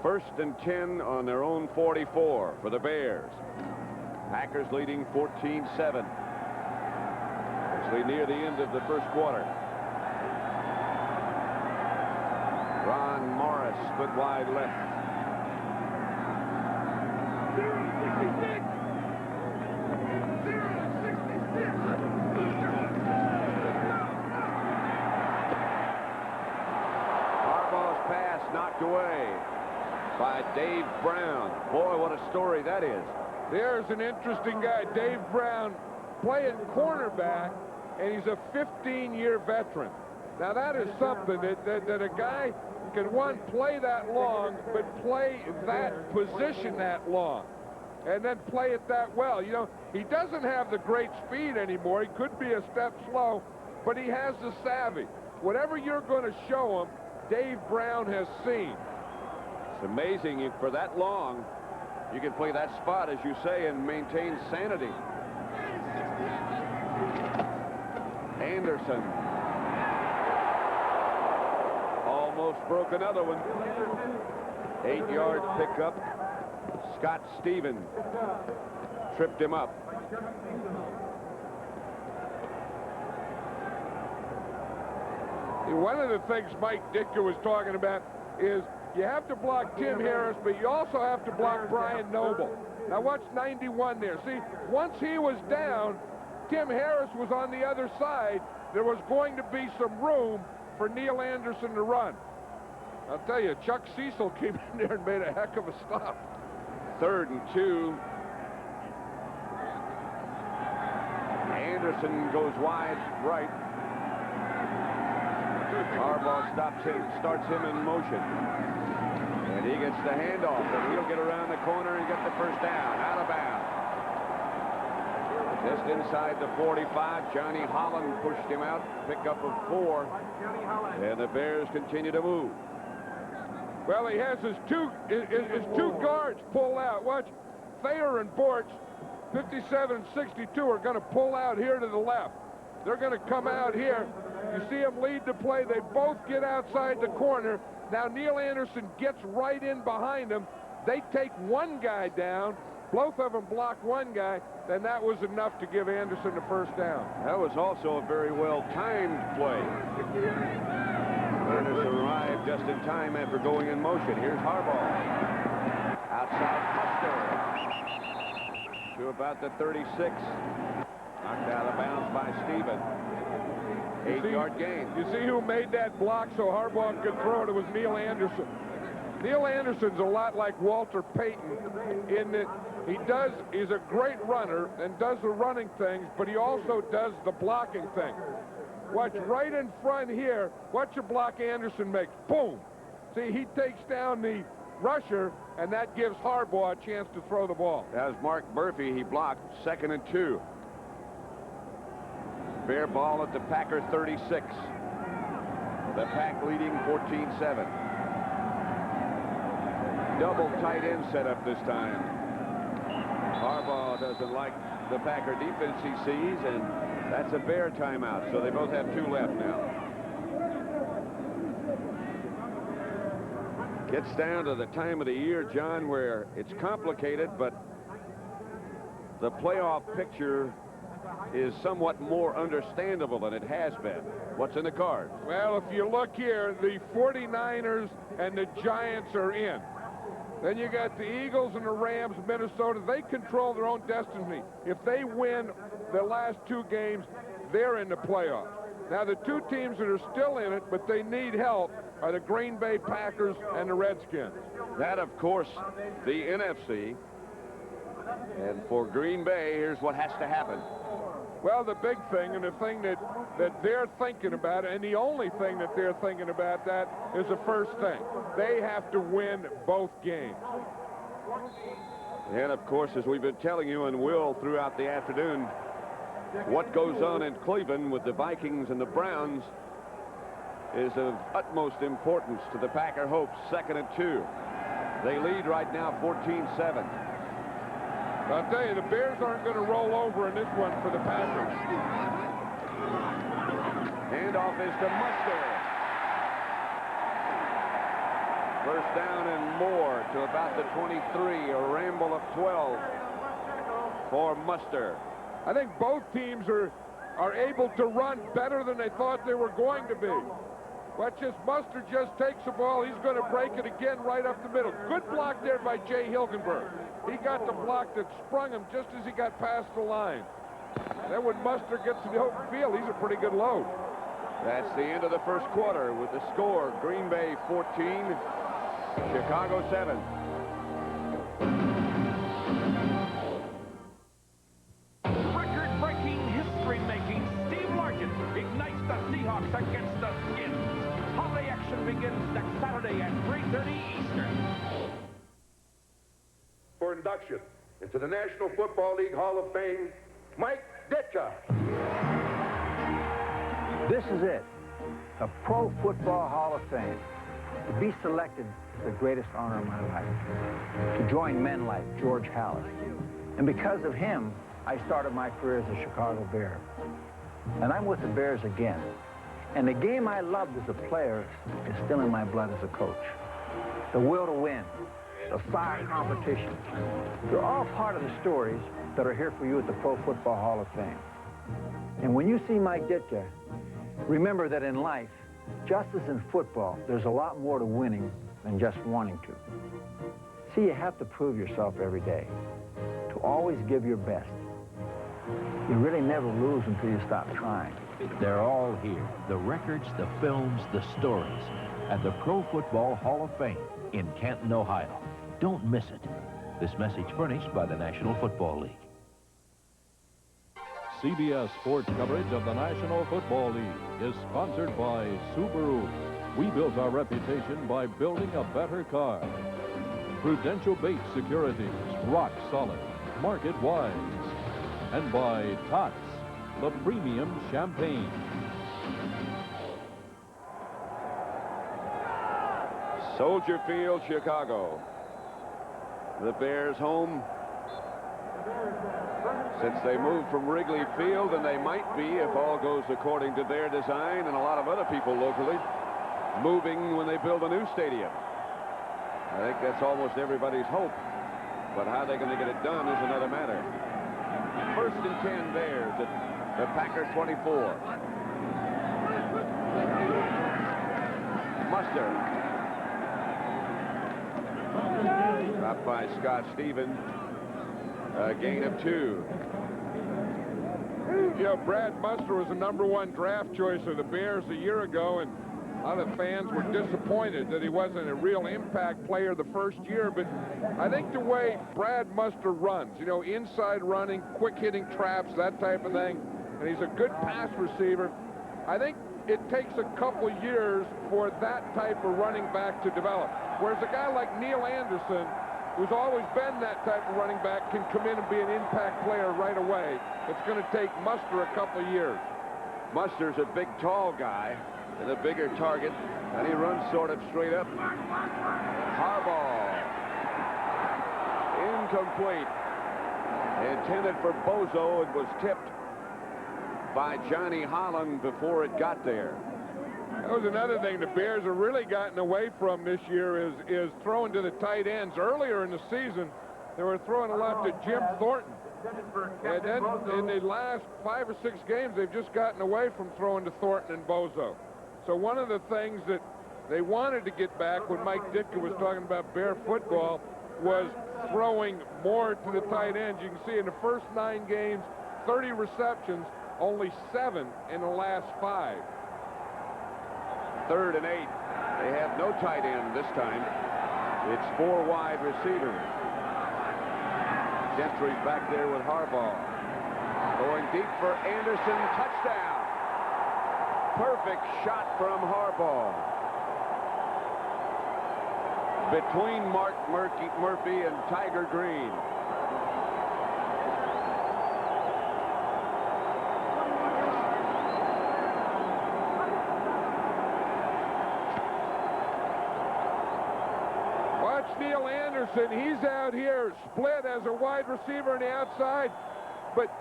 1st and 10 on their own 44 for the Bears. Packers leading 14-7. Actually near the end of the first quarter. Ron Morris split wide left. Harbaugh's pass knocked away by Dave Brown. Boy, what a story that is. There's an interesting guy, Dave Brown, playing cornerback, and he's a 15-year veteran. Now, that is something that a guy can, one, play that long, but play that position that long, and then play it that well. You know, he doesn't have the great speed anymore. He could be a step slow, but he has the savvy. Whatever you're going to show him, Dave Brown has seen. It's amazing for that long, you can play that spot, as you say, and maintain sanity. Anderson almost broke another one. 8-yard pickup. Scott Stevens tripped him up. One of the things Mike Ditka was talking about is you have to block Tim Harris, but you also have to block Brian Noble. Now watch 91 there. See, once he was down, Tim Harris was on the other side. There was going to be some room for Neil Anderson to run. I'll tell you, Chuck Cecil came in there and made a heck of a stop. 3rd and 2. Anderson goes wide right. Harbaugh starts him in motion. And he gets the handoff, and he'll get around the corner and get the first down. Out of bounds. Just inside the 45, Johnny Holland pushed him out. Pickup of 4. And the Bears continue to move. Well, he has his two guards pull out. Watch, Thayer and Borch, 57 and 62, are going to pull out here to the left. They're going to come out here. You see them lead the play. They both get outside the corner. Now Neil Anderson gets right in behind them. They take one guy down. Both of them block one guy. Then that was enough to give Anderson the first down. That was also a very well-timed play. Anderson arrived just in time after going in motion. Here's Harbaugh. Outside Custer. To about the 36. Knocked out of bounds by Stevens. 8-yard gain. You see who made that block so Harbaugh could throw it? It was Neil Anderson. Neil Anderson's a lot like Walter Payton in that he's a great runner and does the running things, but he also does the blocking thing. Watch right in front here. Watch your block Anderson makes. Boom. See, he takes down the rusher, and that gives Harbaugh a chance to throw the ball. That was Mark Murphy. He blocked. 2nd and 2. Fair ball at the Packer 36. The Pack leading 14-7. Double tight end setup this time. Harbaugh doesn't like the Packer defense he sees, and that's a Bear timeout, so they both have 2 left now. Gets down to the time of the year, John, where it's complicated, but the playoff picture is somewhat more understandable than it has been. What's in the cards? Well, if you look here, the 49ers and the Giants are in. Then you got the Eagles and the Rams, Minnesota. They control their own destiny. If they win the last 2 games, they're in the playoffs. Now, the 2 teams that are still in it, but they need help, are the Green Bay Packers and the Redskins. That, of course, the NFC. And for Green Bay, here's what has to happen. Well, the big thing, and the thing that they're thinking about, and the only thing that they're thinking about that is the first thing. They have to win both games. And, of course, as we've been telling you and will throughout the afternoon, what goes on in Cleveland with the Vikings and the Browns is of utmost importance to the Packer hopes. 2nd and 2. They lead right now 14-7. I'll tell you, the Bears aren't going to roll over in this one for the Packers. Handoff is to Mustard. First down and more to about the 23. A ramble of 12 for Mustard. I think both teams are able to run better than they thought they were going to be. Watch this. Mustard just takes the ball. He's going to break it again right up the middle. Good block there by Jay Hilgenberg. He got the block that sprung him just as he got past the line. Then when Mustard gets to the open field, he's a pretty good load. That's the end of the first quarter with the score: Green Bay 14, Chicago 7. Record-breaking, history-making Steve Largent ignites the Seahawks against the Skins. Holiday action begins next Saturday at 3:30 Eastern. For induction into the National Football League Hall of Fame, Mike Ditka. This is it, a Pro Football Hall of Fame. To be selected is the greatest honor of my life. To join men like George Halas. And because of him, I started my career as a Chicago Bear. And I'm with the Bears again. And the game I loved as a player is still in my blood as a coach. The will to win, the fire competition. They're all part of the stories that are here for you at the Pro Football Hall of Fame. And when you see Mike Ditka, remember that in life, just as in football, there's a lot more to winning than just wanting to. See, you have to prove yourself every day, to always give your best. You really never lose until you stop trying. They're all here, the records, the films, the stories, at the Pro Football Hall of Fame in Canton, Ohio. Don't miss it. This message furnished by the National Football League. CBS sports coverage of the National Football League is sponsored by Subaru. We built our reputation by building a better car. Prudential Bates Securities, rock solid, market wise. And by Tots, the premium champagne. Soldier Field, Chicago. The Bears home since they moved from Wrigley Field, and they might be, if all goes according to their design, and a lot of other people locally, moving when they build a new stadium. I think that's almost everybody's hope. But how they're going to get it done is another matter. First and 10 Bears at the Packer 24. Mustard. Dropped by Scott Stevens. A gain of 2. You know, Brad Muster was the #1 draft choice of the Bears a year ago, and a lot of fans were disappointed that he wasn't a real impact player the first year. But I think the way Brad Muster runs, you know, inside running, quick hitting traps, that type of thing, and he's a good pass receiver, I think it takes a couple years for that type of running back to develop. Whereas a guy like Neil Anderson, who's always been that type of running back, can come in and be an impact player right away. It's going to take Muster a couple of years. Muster's a big, tall guy and a bigger target, and he runs sort of straight up. Harbaugh. Incomplete. Intended for Bozo. It was tipped by Johnny Holland before it got there. That was another thing the Bears have really gotten away from this year is throwing to the tight ends. Earlier in the season, they were throwing a lot to Jim Thornton. And then in the last 5 or 6 games, they've just gotten away from throwing to Thornton and Bozo. So one of the things that they wanted to get back when Mike Ditka was talking about Bear football was throwing more to the tight ends. You can see in the first 9 games, 30 receptions, only 7 in the last 5. 3rd and 8. They have no tight end this time. It's 4 wide receivers. Gentry's back there with Harbaugh. Going deep for Anderson. Touchdown. Perfect shot from Harbaugh. Between Mark Murphy and Tiger Green. Watch Neil Anderson. He's out here split as a wide receiver on the outside. But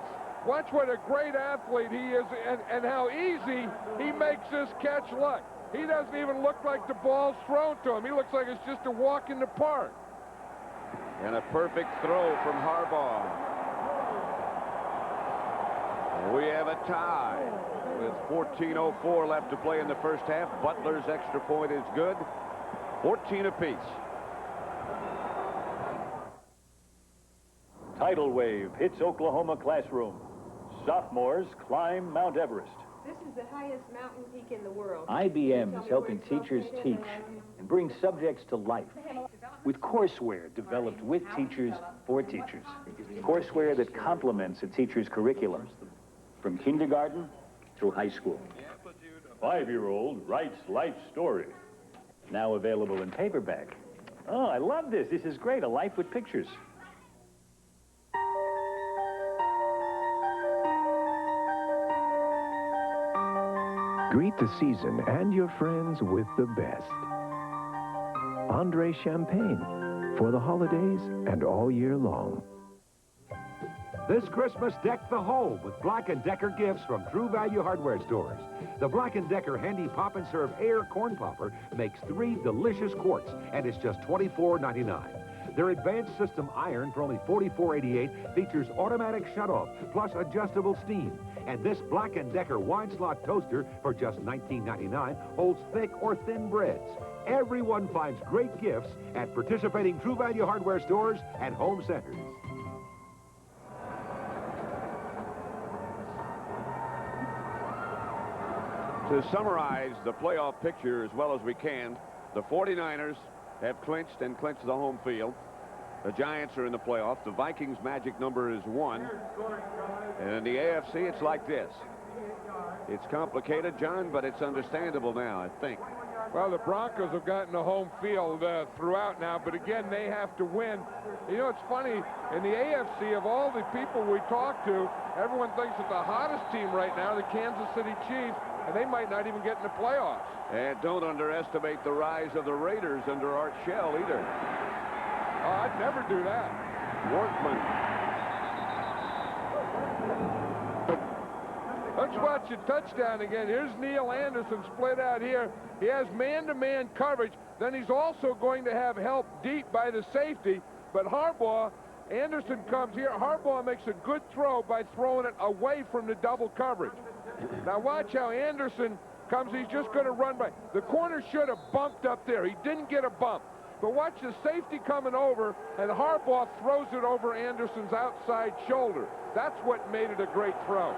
watch what a great athlete he is and how easy he makes this catch look. He doesn't even look like the ball's thrown to him. He looks like it's just a walk in the park. And a perfect throw from Harbaugh. We have a tie with 14:04 left to play in the first half. Butler's extra point is good. 14 apiece. Tidal wave hits Oklahoma classroom. Sophomores climb Mount Everest. This is the highest mountain peak in the world. IBM is helping teachers teach and bring subjects to life with courseware developed with teachers for teachers. Courseware that complements a teacher's curriculum from kindergarten through high school. 5-year-old writes life story. Now available in paperback. Oh, I love this. This is great. A life with pictures. Greet the season and your friends with the best. Andre Champagne for the holidays and all year long. This Christmas, deck the home with Black & Decker gifts from True Value Hardware stores. The Black & Decker Handy Pop and Serve Air Corn Popper makes 3 delicious quarts, and it's just $24.99. Their advanced system iron for only $44.88 features automatic shutoff plus adjustable steam. And this Black & Decker wide slot toaster for just $19.99 holds thick or thin breads. Everyone finds great gifts at participating True Value Hardware stores and home centers. To summarize the playoff picture as well as we can, the 49ers have clinched the home field. The Giants are in the playoff. The Vikings' magic number is 1. And in the AFC, it's like this. It's complicated, John, but it's understandable now, I think. Well, the Broncos have gotten a home field throughout now, but again, they have to win. You know, it's funny, in the AFC, of all the people we talk to, everyone thinks that the hottest team right now are the Kansas City Chiefs, and they might not even get in the playoffs. And don't underestimate the rise of the Raiders under Art Shell either. Oh, I'd never do that. Workman. Let's watch a touchdown again. Here's Neil Anderson split out here. He has man-to-man coverage. Then he's also going to have help deep by the safety. But Anderson comes here. Harbaugh makes a good throw by throwing it away from the double coverage. Now watch how Anderson comes. He's just going to run by. The corner should have bumped up there. He didn't get a bump. But watch the safety coming over, and Harbaugh throws it over Anderson's outside shoulder. That's what made it a great throw.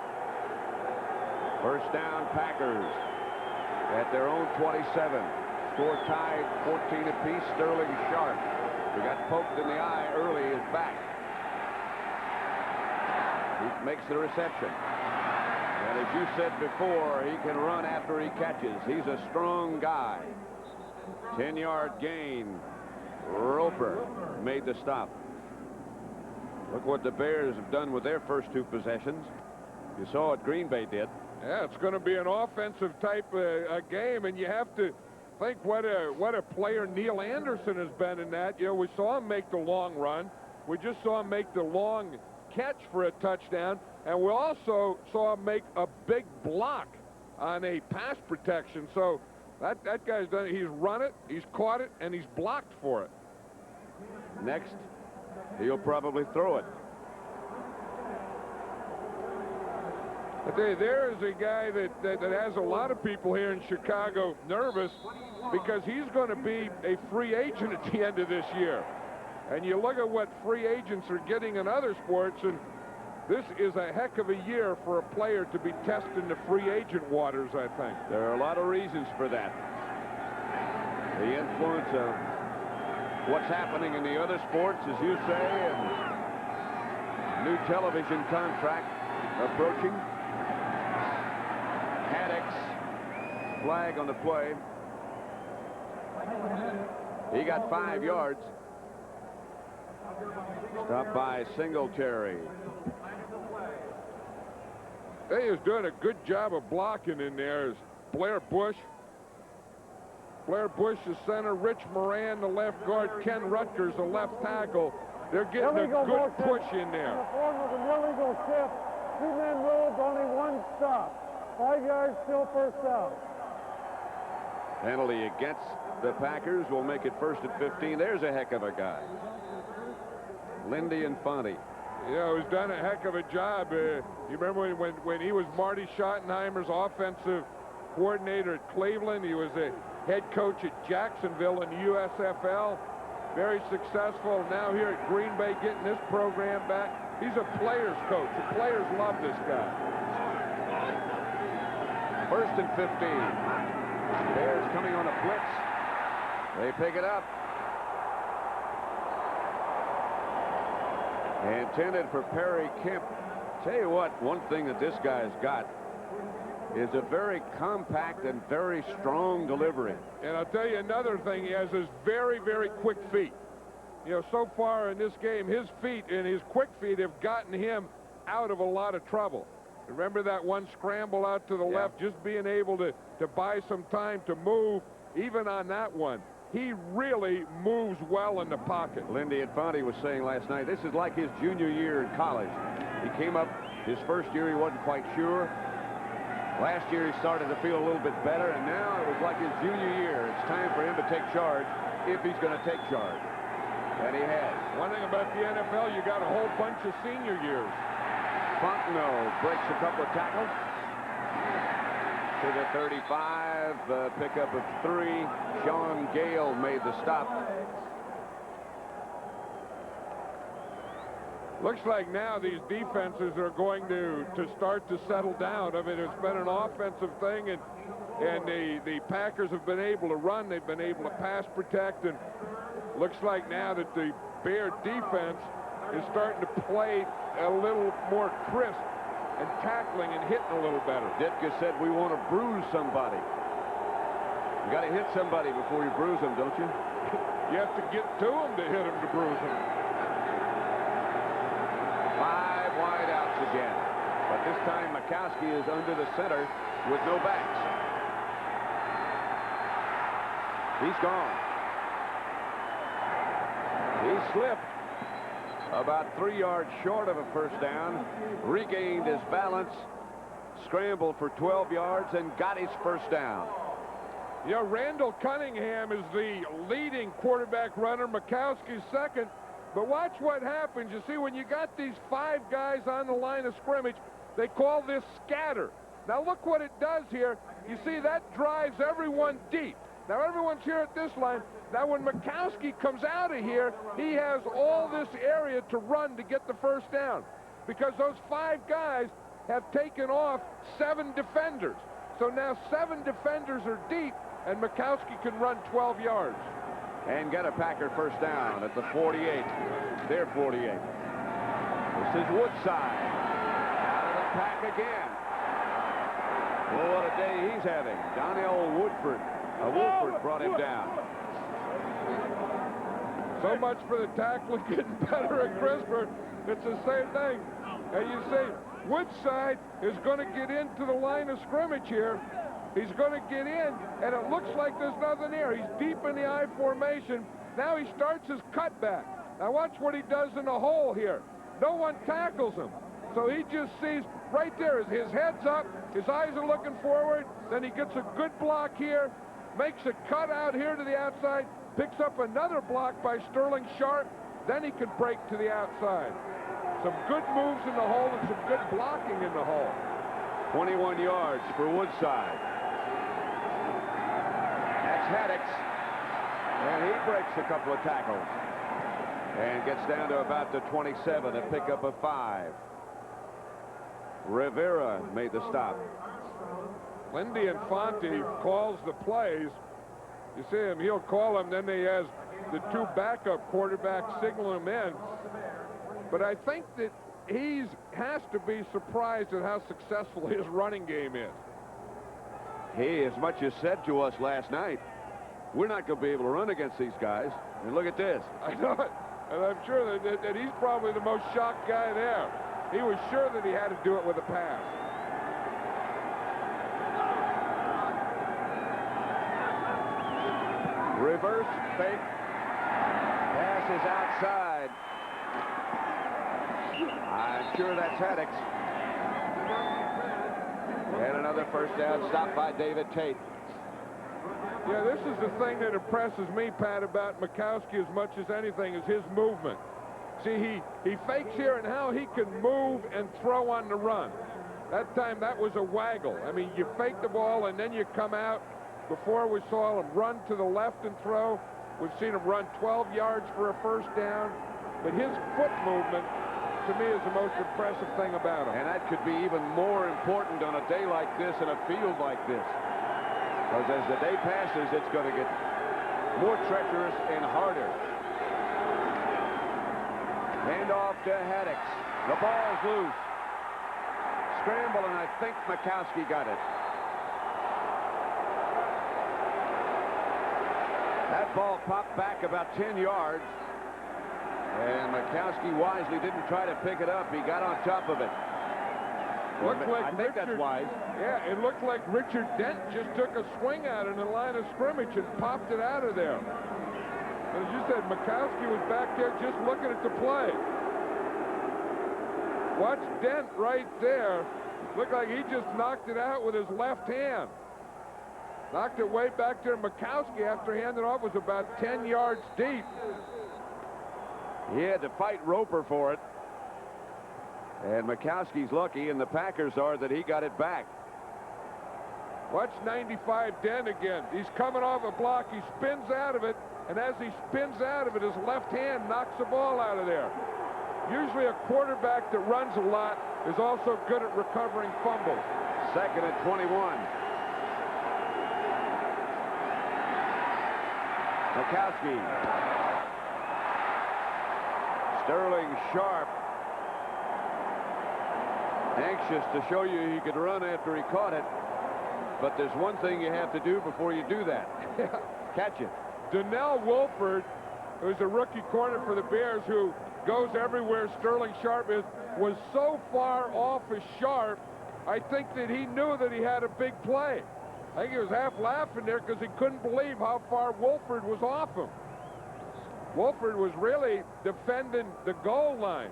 First down, Packers at their own 27. Score tied 14 apiece. Sterling Sharp, who got poked in the eye early, is back. He makes the reception. And as you said before, he can run after he catches. He's a strong guy. 10-yard gain. Roper made the stop. Look what the Bears have done with their first 2 possessions. You saw what Green Bay did. Yeah, it's going to be an offensive type game, and you have to think what a player Neil Anderson has been in that. You know, we saw him make the long run. We just saw him make the long catch for a touchdown, and we also saw him make a big block on a pass protection. So that guy's done it. He's run it, he's caught it, and he's blocked for it. Next, he'll probably throw it. I tell you, there is a guy that has a lot of people here in Chicago nervous because he's going to be a free agent at the end of this year. And you look at what free agents are getting in other sports, and this is a heck of a year for a player to be testing the free agent waters, I think. There are a lot of reasons for that. The influence of what's happening in the other sports, as you say, and new television contract approaching. Haddock's flag on the play. He got 5 yards. Stopped by Singletary. He is doing a good job of blocking in there. Is Blair Bush. Blair Bush, the center. Rich Moran, the left guard. Ken Rutgers, the left tackle. They're getting a good push in there. In the form of an illegal shift. 2-man moved, only 1 stop. 5 yards, still first down. Penalty against the Packers will make it first and 15. There's a heck of a guy. Lindy Infante. Yeah, he's done a heck of a job. You remember when he was Marty Schottenheimer's offensive coordinator at Cleveland? He was a head coach at Jacksonville in the USFL. Very successful. Now here at Green Bay, getting this program back. He's a player's coach. The players love this guy. First and 15. Bears coming on a blitz. They pick it up. Intended for Perry Kemp. Tell you what, one thing that this guy's got is a very compact and very strong delivery. And I'll tell you another thing, he has his very, very quick feet. You know, so far in this game, his feet and his quick feet have gotten him out of a lot of trouble. Remember that one scramble out to the left, just being able to buy some time to move, even on that one. He really moves well in the pocket. Lindy Infante was saying last night, this is like his junior year in college. He came up his first year, he wasn't quite sure. Last year, he started to feel a little bit better, and now it was like his junior year. It's time for him to take charge if he's going to take charge. And he has. One thing about the NFL, you got a whole bunch of senior years. Fontenot breaks a couple of tackles. To the 35, pickup of 3. Sean Gale made the stop. Looks like now these defenses are going to start to settle down. I mean, it's been an offensive thing, and the Packers have been able to run. They've been able to pass protect, and looks like now that the Bear defense is starting to play a little more crisp and tackling and hitting a little better. Ditka said we want to bruise somebody. You got to hit somebody before you bruise them, don't you? You have to get to them to hit them to bruise them. 5 wide outs again. But this time Makowski is under the center with no backs. He's gone. He slipped about 3 yards short of a first down, regained his balance, scrambled for 12 yards, and got his first down. You know, Randall Cunningham is the leading quarterback runner, Makowski's second. But watch what happens. You see, when you got these 5 guys on the line of scrimmage, they call this scatter. Now look what it does here. You see, that drives everyone deep. Now everyone's here at this line. Now when Makowski comes out of here, he has all this area to run to get the first down, because those 5 guys have taken off 7 defenders. So now 7 defenders are deep, and Makowski can run 12 yards. And get a Packer first down at the 48. Their 48. This is Woodside. Out of the pack again. Oh, what a day he's having. Donnell Woodford. Woodford brought him down. So much for the tackling getting better and crisper. It's the same thing. And you see, Woodside is going to get into the line of scrimmage here. He's going to get in, and it looks like there's nothing there. He's deep in the I formation. Now he starts his cutback. Now watch what he does in the hole here. No one tackles him. So he just sees right there, his head's up, his eyes are looking forward, then he gets a good block here, makes a cut out here to the outside, picks up another block by Sterling Sharp, then he can break to the outside. Some good moves in the hole and some good blocking in the hole. 21 yards for Woodside. That's Haddix. And he breaks a couple of tackles. And gets down to about the 27, a pickup of 5. Rivera made the stop. Lindy Infante calls the plays. You see him, he'll call them, then he has the 2 backup quarterbacks signaling him in. But I think that he has to be surprised at how successful his running game is. He as much as said to us last night, we're not going to be able to run against these guys. And look at this. I know it. And I'm sure that he's probably the most shocked guy there. He was sure that he had to do it with a pass. Reverse fake. Pass is outside. I'm sure that's Haddix. And another first down stop by David Tate. Yeah, this is the thing that impresses me, Pat, about Mikowski as much as anything is his movement. See, he fakes here and how he can move and throw on the run. That time, that was a waggle. I mean, you fake the ball and then you come out. Before we saw him run to the left and throw. We've seen him run 12 yards for a first down. But his foot movement, to me, is the most impressive thing about him. And that could be even more important on a day like this and a field like this. Because as the day passes, it's going to get more treacherous and harder. Hand off to Haddix. The ball's loose. Scramble, and I think Mikowski got it. That ball popped back about 10 yards. And Mikowski wisely didn't try to pick it up. He got on top of it. Looked like I think that's wise. Yeah, it looked like Richard Dent just took a swing at it in the line of scrimmage and popped it out of there. As you said, Mikowski was back there just looking at the play. Watch Dent right there. Looked like he just knocked it out with his left hand. Knocked it way back there. Mikowski, after handing off, was about 10 yards deep. He had to fight Roper for it. And Mikowski's lucky, and the Packers are, that he got it back. Watch 95 Dent again. He's coming off a block. He spins out of it, and as he spins out of it, his left hand knocks the ball out of there. Usually a quarterback that runs a lot is also good at recovering fumbles. 2nd and 21. Mikowski. Sterling Sharp. Anxious to show you he could run after he caught it. But there's one thing you have to do before you do that. Catch it. Donnell Wolford, who's a rookie corner for the Bears, who goes everywhere Sterling Sharp is, was so far off of Sharp, I think that he knew that he had a big play. I think he was half laughing there because he couldn't believe how far Wolford was off him. Wolford was really defending the goal line.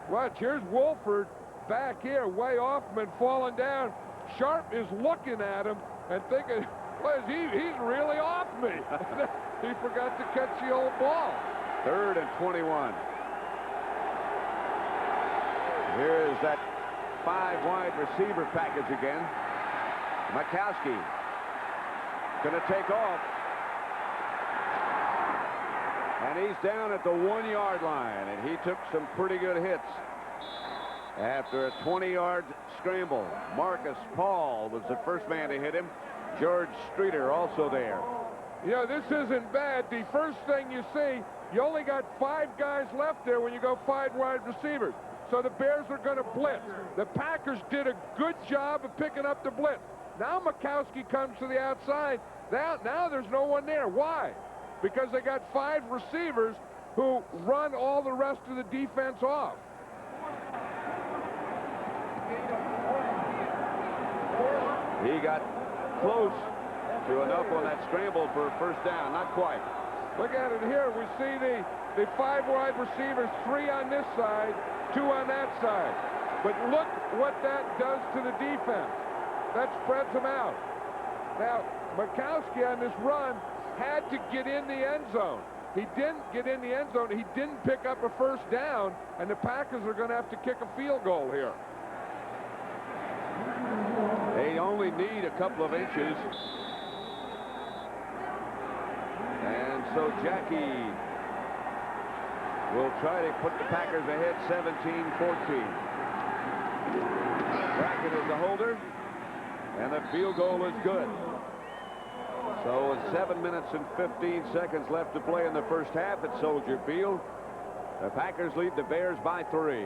Watch, here's Wolford back here, way off him and falling down. Sharp is looking at him and thinking, well, he's really off me. He forgot to catch the old ball. 3rd and 21. Here is that 5 wide receiver package again. Mikowski going to take off. And he's down at the 1-yard line, and he took some pretty good hits after a 20-yard scramble. Marcus Paul was the first man to hit him. George Streeter also there. You know, this isn't bad. The first thing you see, you only got 5 guys left there when you go 5 wide receivers. So the Bears are going to blitz. The Packers did a good job of picking up the blitz. Now Mikowski comes to the outside. Now there's no one there. Why? Because they got 5 receivers who run all the rest of the defense off. He got close to enough on that scramble for a first down. Not quite. Look at it here. We see the 5 wide receivers, 3 on this side, 2 on that side. But look what that does to the defense. That spreads them out. Now, Mikowski on this run had to get in the end zone. He didn't get in the end zone. He didn't pick up a first down, and the Packers are going to have to kick a field goal here. only need a couple of inches. And so Jackie will try to put the Packers ahead 17-14. Brackett is the holder, and the field goal is good. So with 7 minutes and 15 seconds left to play in the first half at Soldier Field, the Packers lead the Bears by 3.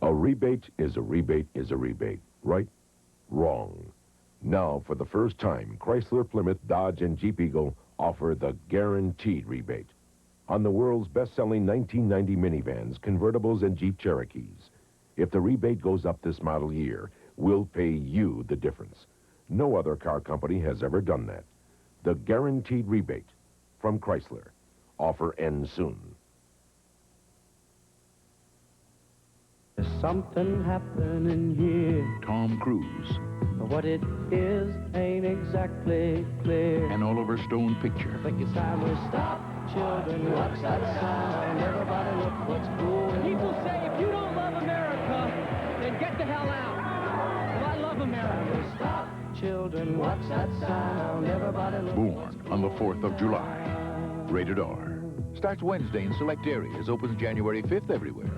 A rebate is a rebate is a rebate, right? Wrong. Now, for the first time, Chrysler, Plymouth, Dodge, and Jeep Eagle offer the guaranteed rebate on the world's best-selling 1990 minivans, convertibles, and Jeep Cherokees. If the rebate goes up this model year, we'll pay you the difference. No other car company has ever done that. The guaranteed rebate from Chrysler. Offer ends soon. There's something happening here. Tom Cruise. But what it is ain't exactly clear. An Oliver Stone picture. I think it's time we stop. Children, what's that sound? Everybody look what's going on. People say if you don't love America, then get the hell out. Well, I love America. Stop. Children, what's that sound? Everybody look Born on the 4th of July. Rated R. Starts Wednesday in select areas. Opens January 5th everywhere.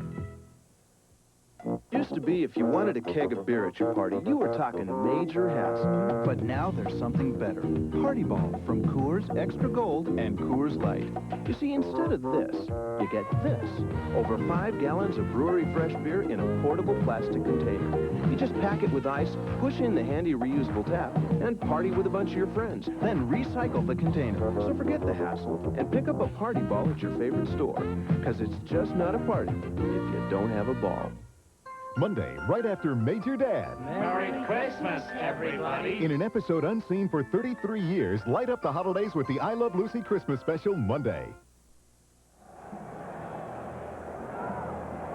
Used to be if you wanted a keg of beer at your party, you were talking major hassle. But now there's something better. Party Ball from Coors Extra Gold and Coors Light. You see, instead of this, you get this. Over 5 gallons of brewery fresh beer in a portable plastic container. You just pack it with ice, push in the handy reusable tap, and party with a bunch of your friends. Then recycle the container. So forget the hassle and pick up a Party Ball at your favorite store. Because it's just not a party if you don't have a ball. Monday, right after Major Dad. Merry Christmas, everybody. In an episode unseen for 33 years, light up the holidays with the I Love Lucy Christmas special Monday.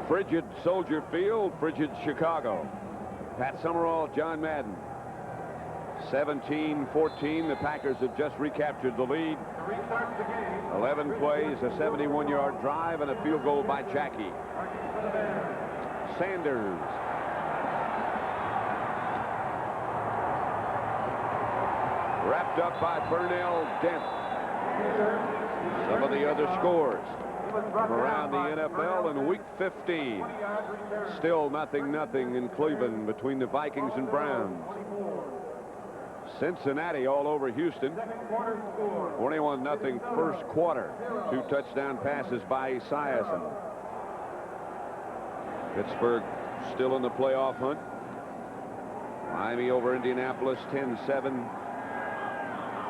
Frigid Soldier Field, frigid Chicago. Pat Summerall, John Madden. 17-14, the Packers have just recaptured the lead. 11 plays, a 71-yard drive, and a field goal by Jackie. Sanders. Wrapped up by Burnell Dent. Some of the other scores from around the NFL in Week 15. Still 0-0 in Cleveland between the Vikings and Browns. Cincinnati all over Houston. 21-0 first quarter. 2 touchdown passes by Esiason. Pittsburgh still in the playoff hunt. Miami over Indianapolis, 10-7.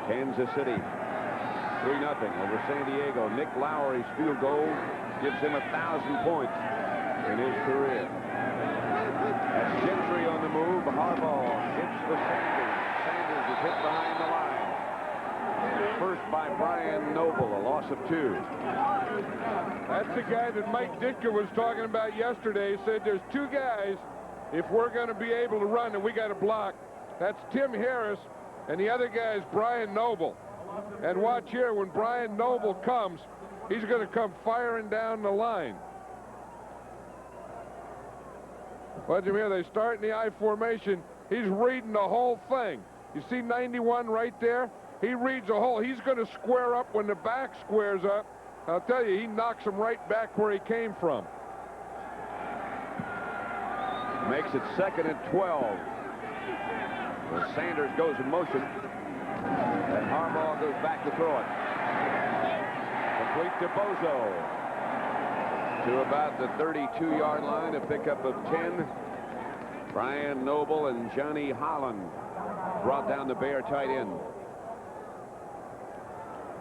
Kansas City, 3-0 over San Diego. Nick Lowry's field goal gives him 1,000 points in his career. That's Gentry on the move. Harbaugh hits the Sanders. Sanders is hit behind the line. First by Brian Noble, a loss of 2. That's the guy that Mike Ditka was talking about yesterday. He said there's 2 guys, if we're going to be able to run and we got to block. That's Tim Harris, and the other guy is Brian Noble. And watch here, when Brian Noble comes, he's going to come firing down the line. Watch him here. They start in the I formation. He's reading the whole thing. You see 91 right there? He reads the whole. He's going to square up when the back squares up. I'll tell you, he knocks him right back where he came from. Makes it 2nd and 12. Well, Sanders goes in motion. And Harbaugh goes back to throw it. Complete to Bozo. To about the 32-yard line, a pickup of 10. Brian Noble and Johnny Holland brought down the Bear tight end.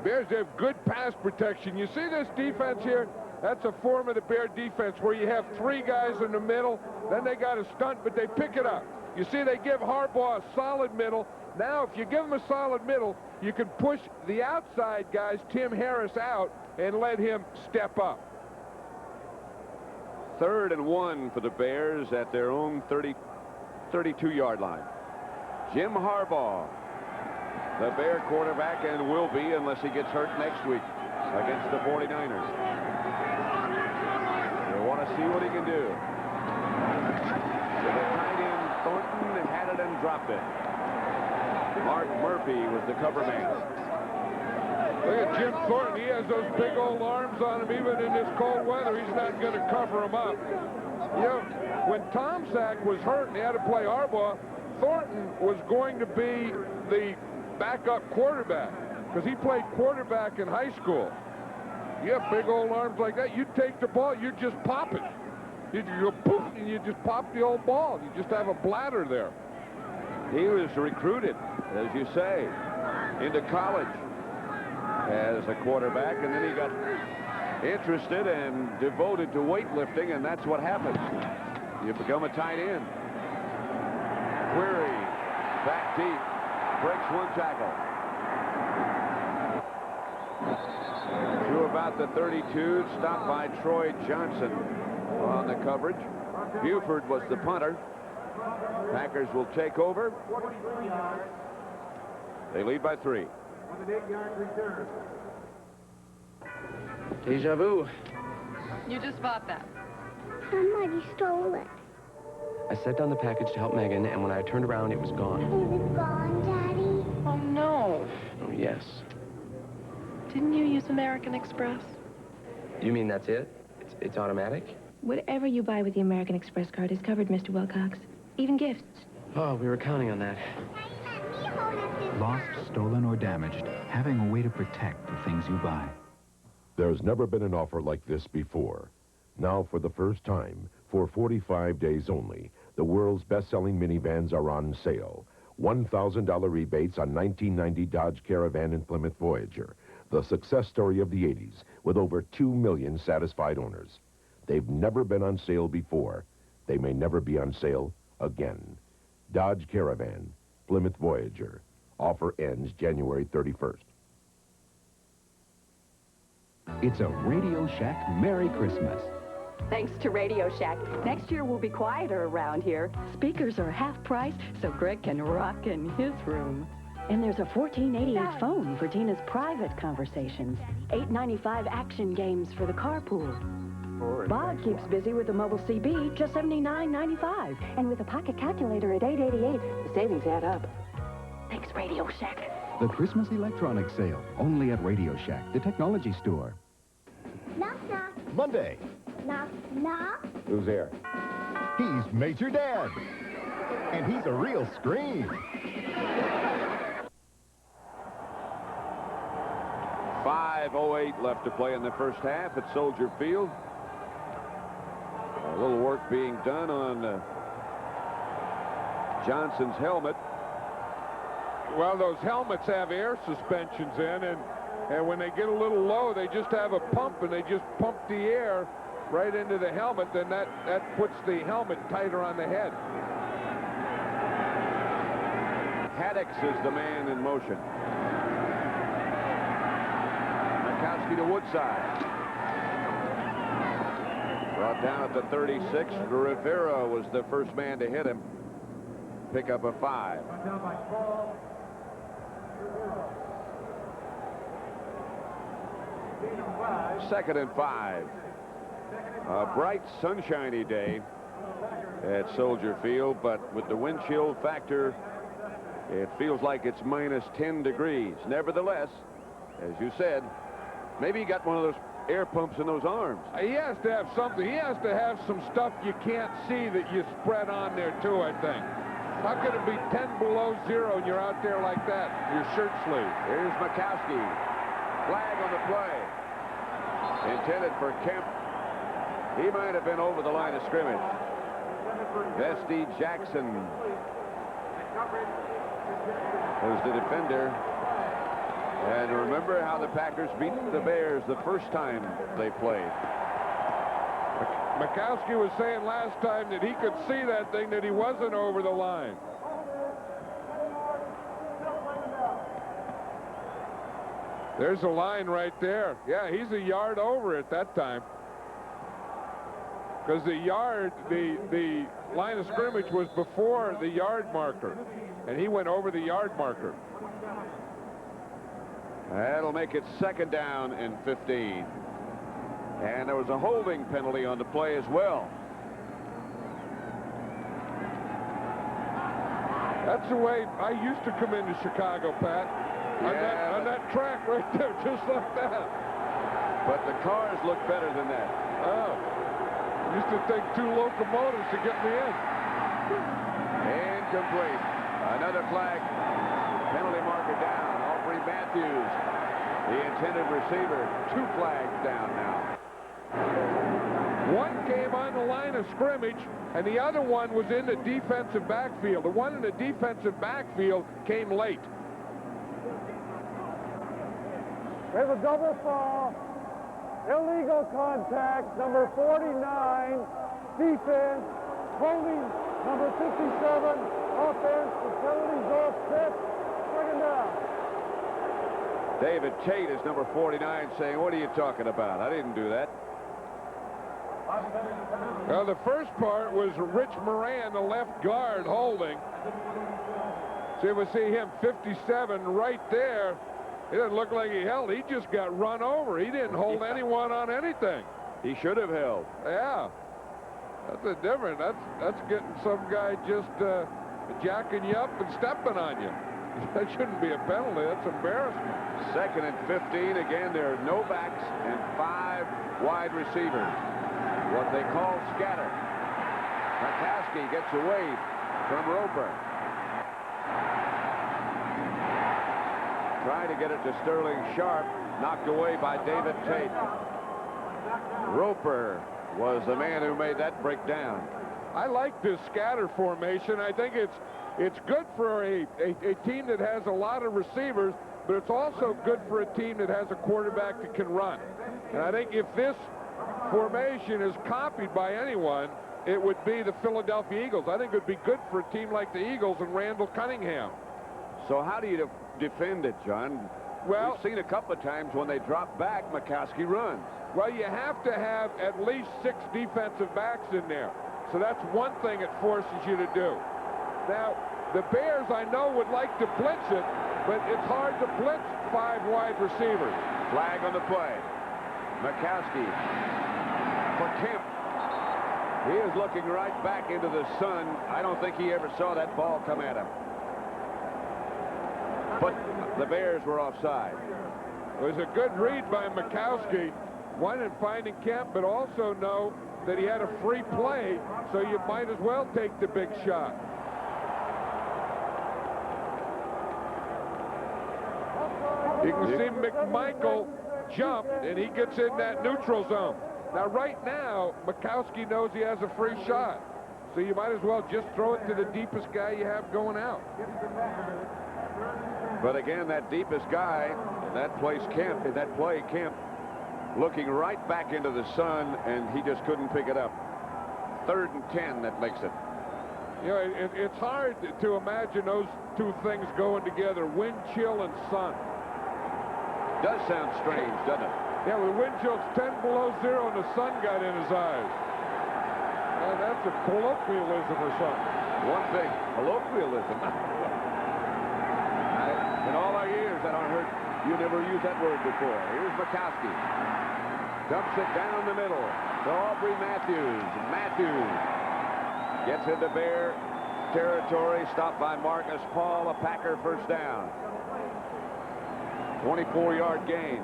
Bears have good pass protection. You see this defense here? That's a form of the Bear defense where you have 3 guys in the middle, then they got a stunt, but they pick it up. You see they give Harbaugh a solid middle. Now, if you give him a solid middle, you can push the outside guys, Tim Harris, out and let him step up. 3rd and 1 for the Bears at their own 32-yard line. Jim Harbaugh, the Bear quarterback, and will be unless he gets hurt next week against the 49ers. You want to see what he can do. it and dropped it. Mark Murphy was the cover man. Look at Jim Thornton. He has those big old arms on him. Even in this cold weather, he's not going to cover him up. You know, when Tom Sack was hurt and he had to play Harbaugh, Thornton was going to be the backup quarterback because he played quarterback in high school. You have big old arms like that. You take the ball, you just pop it. You go poof, and you just pop the old ball. You just have a bladder there. He was recruited, as you say, into college as a quarterback, and then he got interested and devoted to weightlifting, and that's what happens. You become a tight end. Query, back deep, breaks one tackle. To about the 32, stopped by Troy Johnson on the coverage. Buford was the punter. Packers will take over. They lead by 3. Deja vu. You just bought that. Somebody stole it. I set down the package to help Megan, and when I turned around, it was gone. Is it gone, Daddy? Oh, no. Oh, yes. Didn't you use American Express? You mean that's it? It's automatic? Whatever you buy with the American Express card is covered, Mr. Wilcox. Even gifts. Oh, we were counting on that. Lost, stolen, or damaged, having a way to protect the things you buy. There's never been an offer like this before. Now, for the first time, for 45 days only, the world's best-selling minivans are on sale. $1,000 rebates on 1990 Dodge Caravan and Plymouth Voyager, the success story of the 80s, with over 2 million satisfied owners. They've never been on sale before. They may never be on sale again. Dodge Caravan, Plymouth Voyager. Offer ends January 31st. It's a Radio Shack Merry Christmas. Thanks to Radio Shack, next year will be quieter around here. Speakers are half price, so Greg can rock in his room. And there's a $14.88 phone for Tina's private conversations. $8.95 action games for the carpool. Bob keeps busy with the mobile CB, just $79.95. And with a pocket calculator at $8.88, the savings add up. Thanks, Radio Shack. The Christmas electronics sale, only at Radio Shack, the technology store. Knock, knock. Monday. Knock, knock. Who's there? He's Major Dad. And he's a real scream. 5:08 left to play in the first half at Soldier Field. A little work being done on Johnson's helmet. Well, those helmets have air suspensions in, and when they get a little low, they just have a pump, and they just pump the air right into the helmet, then that puts the helmet tighter on the head. Haddix is the man in motion. Mikowski to Woodside. Brought down at the 36. Rivera was the first man to hit him. Pick up a 5. Second and 5. A bright, sunshiny day at Soldier Field, but with the wind chill factor, it feels like it's minus 10 degrees. Nevertheless, as you said, maybe he got one of those air pumps in those arms. He has to have something. He has to have some stuff you can't see that you spread on there, too, I think. How could it be 10 below 0 and you're out there like that, your shirt sleeve? Here's Mikowski. Flag on the play. Intended for Kemp. He might have been over the line of scrimmage. Vesty Jackson was the defender. And remember how the Packers beat the Bears the first time they played. Mikowski was saying last time that he could see that thing, that he wasn't over the line. There's a line right there. Yeah, he's a yard over at that time. Because the line of scrimmage was before the yard marker. And he went over the yard marker. That'll make it second down and 15. And there was a holding penalty on the play as well. That's the way I used to come into Chicago, Pat. Yeah, on that track right there, just like that. But the cars look better than that. Oh. Used to take 2 locomotives to get me in. Incomplete. Another flag. Penalty marker down. Aubrey Matthews, the intended receiver. 2 flags down now. One came on the line of scrimmage, and the other one was in the defensive backfield. The one in the defensive backfield came late. There's a double fall. Illegal contact, number 49, defense, holding, number 57, offense, the penalty's off, 6, second down. David Tate is number 49 saying, what are you talking about? I didn't do that. Well, the first part was Rich Moran, the left guard, holding. See, we see him, 57, right there. It doesn't look like he held. He just got run over. He didn't hold anyone on anything. He should have held. Yeah. That's a different. That's getting some guy just jacking you up and stepping on you. That shouldn't be a penalty. That's embarrassment. 2nd and 15. Again, there are no backs and 5 wide receivers. What they call scatter. McCaskey gets away from Roper. Trying to get it to Sterling Sharp, knocked away by David Tate. Roper was the man who made that break down. I like this scatter formation. I think it's good for a team that has a lot of receivers, but it's also good for a team that has a quarterback that can run. And I think if this formation is copied by anyone, it would be the Philadelphia Eagles. I think it would be good for a team like the Eagles and Randall Cunningham. So how do you defend it, John? Well, we've seen a couple of times when they drop back, McCaskey runs. Well, you have to have at least 6 defensive backs in there. So that's one thing it forces you to do. Now, the Bears, I know, would like to blitz it, but it's hard to blitz 5 wide receivers. Flag on the play. McCaskey for Temp. He is looking right back into the sun. I don't think he ever saw that ball come at him. But the Bears were offside. It was a good read by Mikowski. One in finding Kemp, but also know that he had a free play, so you might as well take the big shot. You can see McMichael jump, and he gets in that neutral zone. Now, right now, Mikowski knows he has a free shot, so you might as well just throw it to the deepest guy you have going out. But again, that deepest guy, that play Kemp, looking right back into the sun, and he just couldn't pick it up. 3rd and 10, that makes it. You know, it's hard to imagine those 2 things going together, wind chill and sun. Does sound strange, doesn't it? Yeah, with wind chill's 10 below 0 and the sun got in his eyes. And that's a colloquialism or something. One thing, colloquialism. In all our years, I don't heard you never used that word before. Here's Mikowski. Dumps it down the middle to Aubrey Matthews. Matthews gets into Bear territory, stopped by Marcus Paul, a Packer first down. 24-yard gain.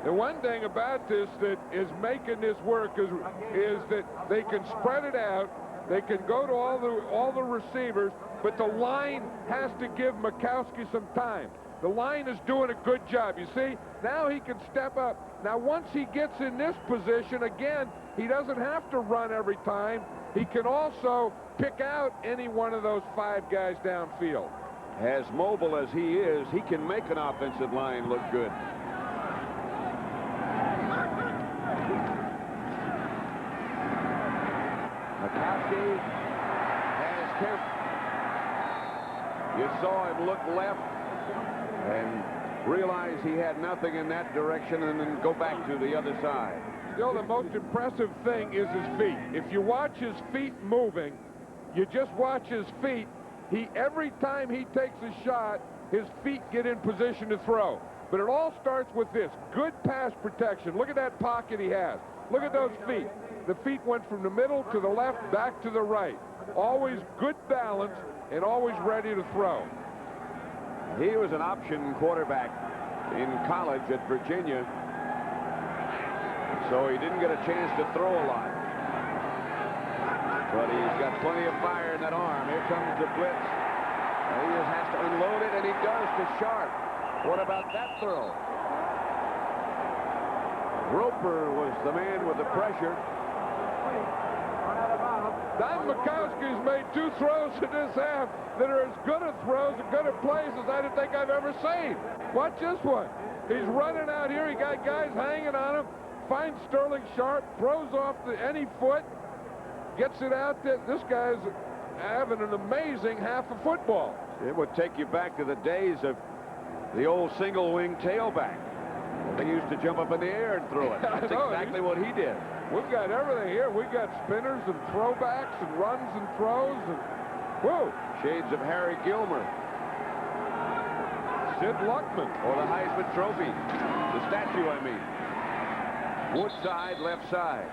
The one thing about this that is making this work is that they can spread it out. They can go to all the receivers, but the line has to give Mikowski some time. The line is doing a good job. You see, now he can step up. Now, once he gets in this position, again, he doesn't have to run every time. He can also pick out any one of those 5 guys downfield. As mobile as he is, he can make an offensive line look good. McCaskey has Kemp. You saw him look left and realize he had nothing in that direction and then go back to the other side. Still, the most impressive thing is his feet. If you watch his feet moving, you just watch his feet, every time he takes a shot, his feet get in position to throw. But it all starts with this, good pass protection. Look at that pocket he has. Look at those feet. The feet went from the middle to the left, back to the right. always good balance, and always ready to throw. He was an option quarterback in college at Virginia, so he didn't get a chance to throw a lot. But he's got plenty of fire in that arm. Here comes the blitz. And he just has to unload it, and he does to Sharp. What about that throw? Roper was the man with the pressure. Don Mikowski's made 2 throws in this half that are as good at throws and good at plays as I don't think I've ever seen. Watch this one. He's running out here. He got guys hanging on him. Finds Sterling Sharp, throws off any foot, gets it out there. This guy's having an amazing half of football. It would take you back to the days of the old single-wing tailback. They used to jump up in the air and throw it. That's exactly what he did. We've got everything here. We've got spinners and throwbacks and runs and throws. And whoa! Shades of Harry Gilmer. Sid Luckman. Or the Heisman Trophy. The statue, I mean. Woodside, left side.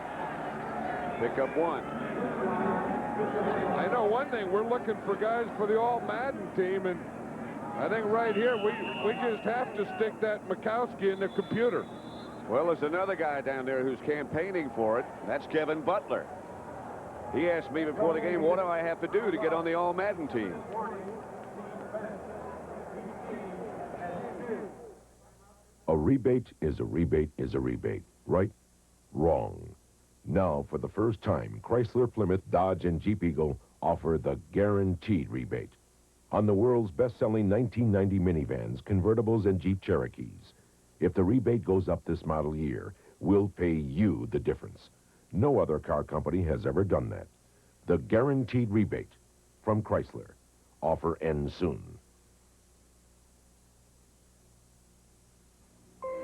Pick up 1. I know one thing. We're looking for guys for the All-Madden team, and I think right here we just have to stick that Mikowski in the computer. Well, there's another guy down there who's campaigning for it. That's Kevin Butler. He asked me before the game, what do I have to do to get on the All-Madden team? A rebate is a rebate is a rebate, right? Wrong. Now, for the first time, Chrysler, Plymouth, Dodge, and Jeep Eagle offer the guaranteed rebate on the world's best-selling 1990 minivans, convertibles, and Jeep Cherokees. If the rebate goes up this model year, we'll pay you the difference. No other car company has ever done that. The guaranteed rebate from Chrysler. Offer ends soon.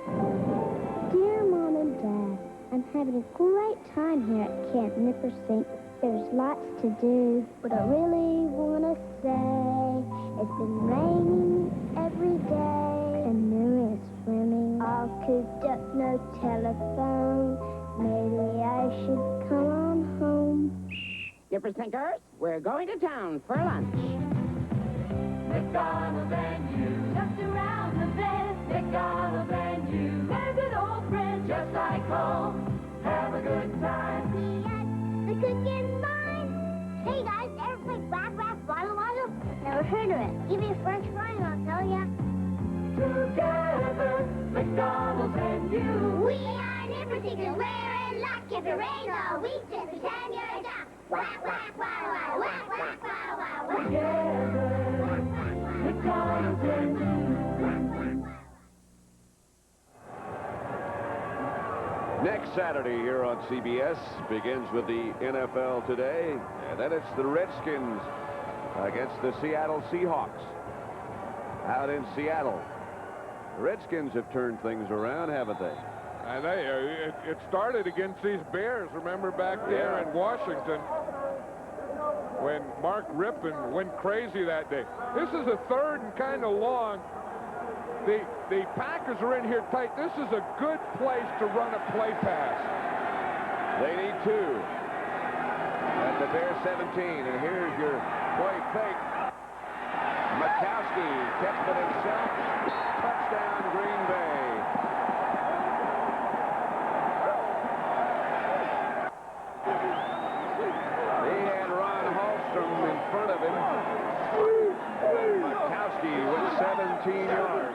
Dear Mom and Dad, I'm having a great time here at Camp Nippersink. There's lots to do, but I really want to say it's been raining every day and there is swimming. All cooped up, no telephone. Maybe I should come on home. Nippersinkers, we're going to town for lunch. McDonald's and you, just around the bend. McDonald's and you, they're good old friends, just like home. Have a good time. The cooking mine. Hey guys, ever play Whack Whack Waddle Waddle? Never heard of it. Give me a French fry and I'll tell ya. Together, McDonald's and you. We are Nippersinkers, wearing luck. If it rains all week, just pretend you're a duck. Whack Whack Waddle Waddle, Whack Whack Waddle Waddle. Together, McDonald's and you. Next Saturday here on CBS begins with the NFL Today, and then it's the Redskins against the Seattle Seahawks out in Seattle. The Redskins have turned things around, haven't they? And it started against these Bears, remember back there in Washington when Mark Rippon went crazy that day. This is a 3rd and kind of long. The Packers are in here tight. This is a good place to run a play pass. They need 2 at the Bear 17, and here's your play fake. Mikowski kept it himself. Touchdown, Green Bay. He had Ron Hallstrom in front of him. Mikowski with 17 yards.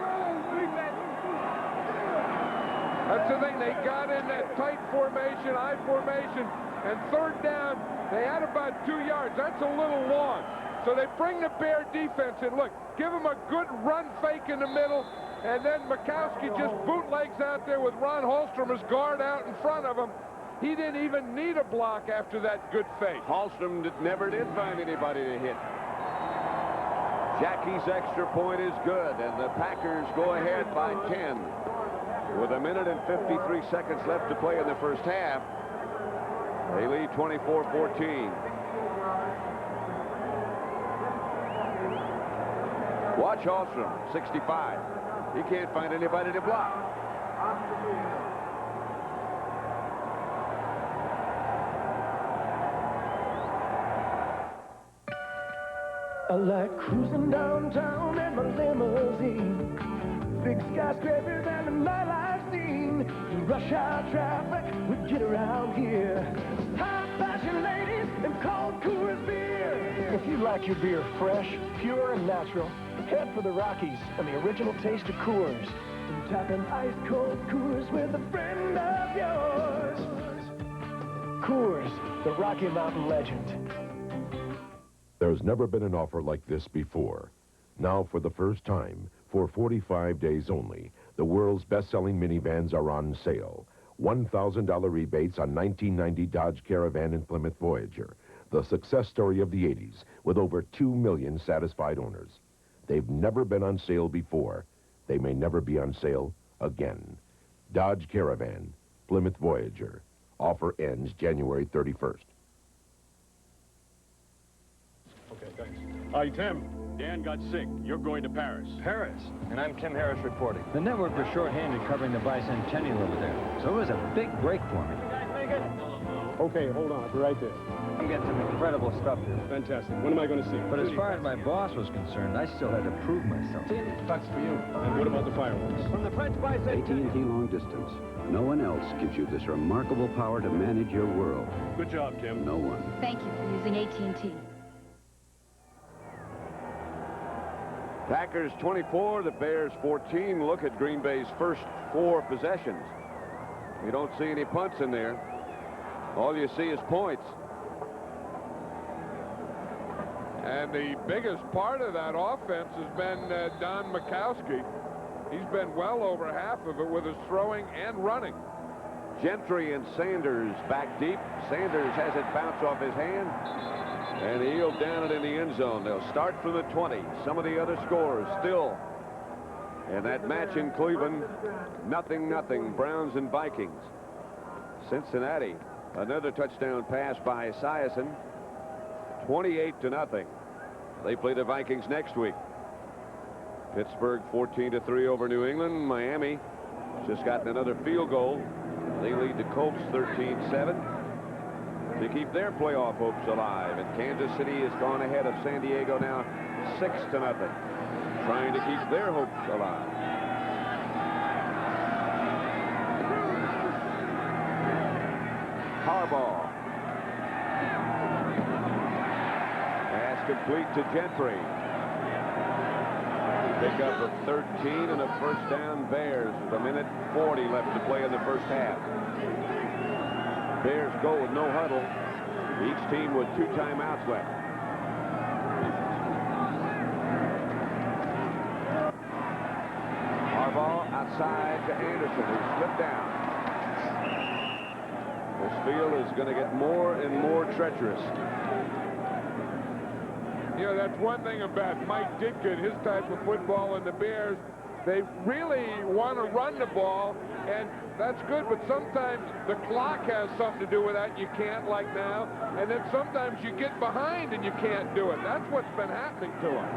That's the thing. They got in that tight formation, I formation, and 3rd down, they had about 2 yards. That's a little long. So they bring the Bear defense in. Look, give them a good run fake in the middle, and then Mikowski just bootlegs out there with Ron Hallstrom as guard out in front of him. He didn't even need a block after that good fake. Hallstrom never did find anybody to hit. Jackie's extra point is good, and the Packers go ahead by 10. With 1 minute and 53 seconds left to play in the first half, they lead 24-14. Watch Hallstrom, 65. He can't find anybody to block. I like cruising downtown in my limousine. Big skyscrapers and the nightlife scene. The rush hour traffic we get around here. High fashion ladies and cold Coors beer. If you like your beer fresh, pure, and natural, head for the Rockies and the original taste of Coors. And tap an ice cold Coors with a friend of yours. Coors, the Rocky Mountain legend. There's never been an offer like this before. Now, for the first time, for 45 days only, the world's best-selling minivans are on sale. $1,000 rebates on 1990 Dodge Caravan and Plymouth Voyager, the success story of the 80s, with over 2 million satisfied owners. They've never been on sale before. They may never be on sale again. Dodge Caravan, Plymouth Voyager. Offer ends January 31st. Okay, thanks. Hi, Tim. Dan got sick. You're going to Paris. Paris? And I'm Tim Harris reporting. The network was short-handed covering the bicentennial over there, so it was a big break for me. Okay, hold on. I'll be right there. I'm getting some incredible stuff here. Fantastic. When am I going to see you? But as far as my boss was concerned, I still had to prove myself. That's for you. And what about the fireworks? From the French bicentennial. AT&T Long Distance. No one else gives you this remarkable power to manage your world. Good job, Tim. No one. Thank you for using AT&T. Packers 24, the Bears 14. Look at Green Bay's first 4 possessions. You don't see any punts in there. All you see is points. And the biggest part of that offense has been Don Majkowski. He's been well over half of it with his throwing and running. Gentry and Sanders back deep. Sanders has it bounce off his hand. And he'll down it in the end zone. They'll start from the 20. Some of the other scores still. And that match in Cleveland, 0-0, Browns and Vikings. Cincinnati, another touchdown pass by Esiason, 28-0. They play the Vikings next week. Pittsburgh 14-3 over New England. Miami just gotten another field goal. They lead the Colts 13-7. To keep their playoff hopes alive. And Kansas City has gone ahead of San Diego now 6-0, trying to keep their hopes alive. Harbaugh. Pass complete to Gentry. Pickup of 13 and a first down Bears with 1:40 left to play in the first half. Bears go with no huddle. Each team with 2 timeouts left. Harbaugh outside to Anderson, who slipped down. This field is going to get more and more treacherous. You know, that's one thing about Mike Ditka and his type of football and the Bears. They really want to run the ball, and that's good, but sometimes the clock has something to do with that. You can't, like now. And then sometimes you get behind and you can't do it. That's what's been happening to them.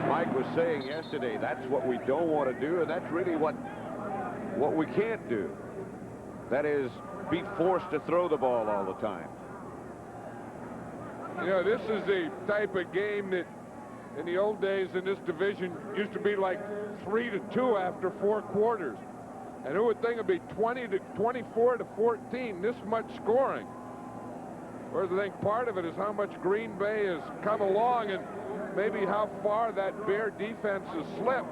Mike was saying yesterday, that's what we don't want to do, and that's really what we can't do. That is, be forced to throw the ball all the time. You know, this is the type of game that in the old days in this division used to be like 3-2 after 4 quarters. And who would think it'd be 24-14, this much scoring? Whereas I think part of it is how much Green Bay has come along and maybe how far that Bear defense has slipped.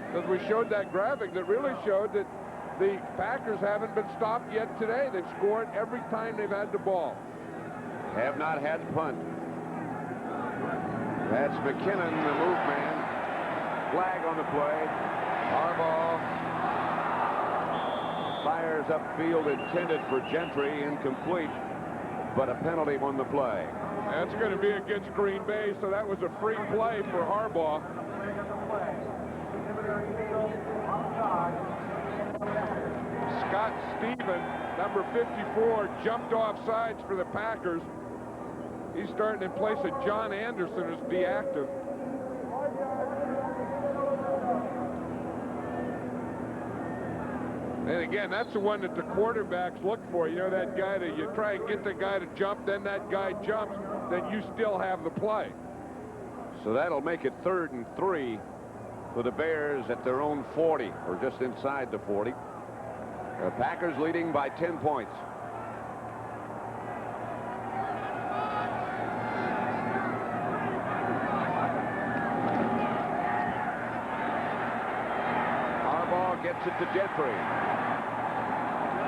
Because we showed that graphic that really showed that the Packers haven't been stopped yet today. They've scored every time they've had the ball. Have not had punt. That's McKinnon, the move man. Flag on the play. Harbaugh fires upfield, intended for Gentry, incomplete, but a penalty on the play. That's going to be against Green Bay, so that was a free play for Harbaugh. Scott Stephen, number 54, jumped off sides for the Packers. He's starting in place of John Anderson, who's deactive. And again, that's the one that the quarterbacks look for. You know, that guy that you try and get the guy to jump, then that guy jumps, then you still have the play. So that'll make it 3rd and 3 for the Bears at their own 40, or just inside the 40. The Packers leading by 10 points. Harbaugh gets it to Gentry.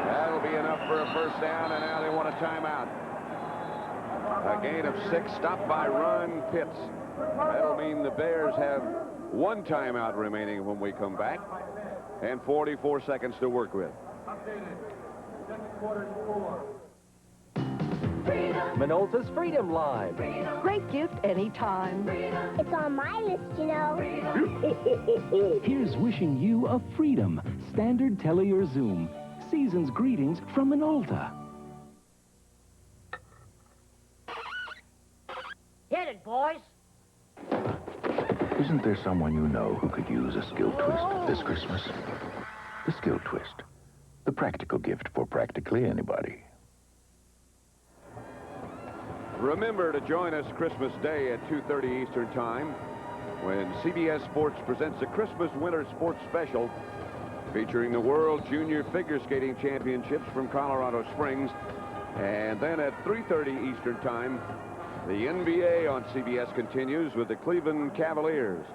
That'll be enough for a first down, and now they want a timeout. A gain of 6, stopped by Ron Pitts. That'll mean the Bears have 1 timeout remaining when we come back, and 44 seconds to work with. Minolta's Freedom Line. Great gift anytime. It's on my list, you know. Here's wishing you a Freedom Standard Tele or Zoom. Season's greetings from Minolta. Hit it, boys. Isn't there someone you know who could use a skill twist this Christmas? The Skill Twist. The practical gift for practically anybody. Remember to join us Christmas Day at 2:30 Eastern Time when CBS Sports presents a Christmas Winter Sports Special featuring the World Junior Figure Skating Championships from Colorado Springs. And then at 3:30 Eastern Time, the NBA on CBS continues with the Cleveland Cavaliers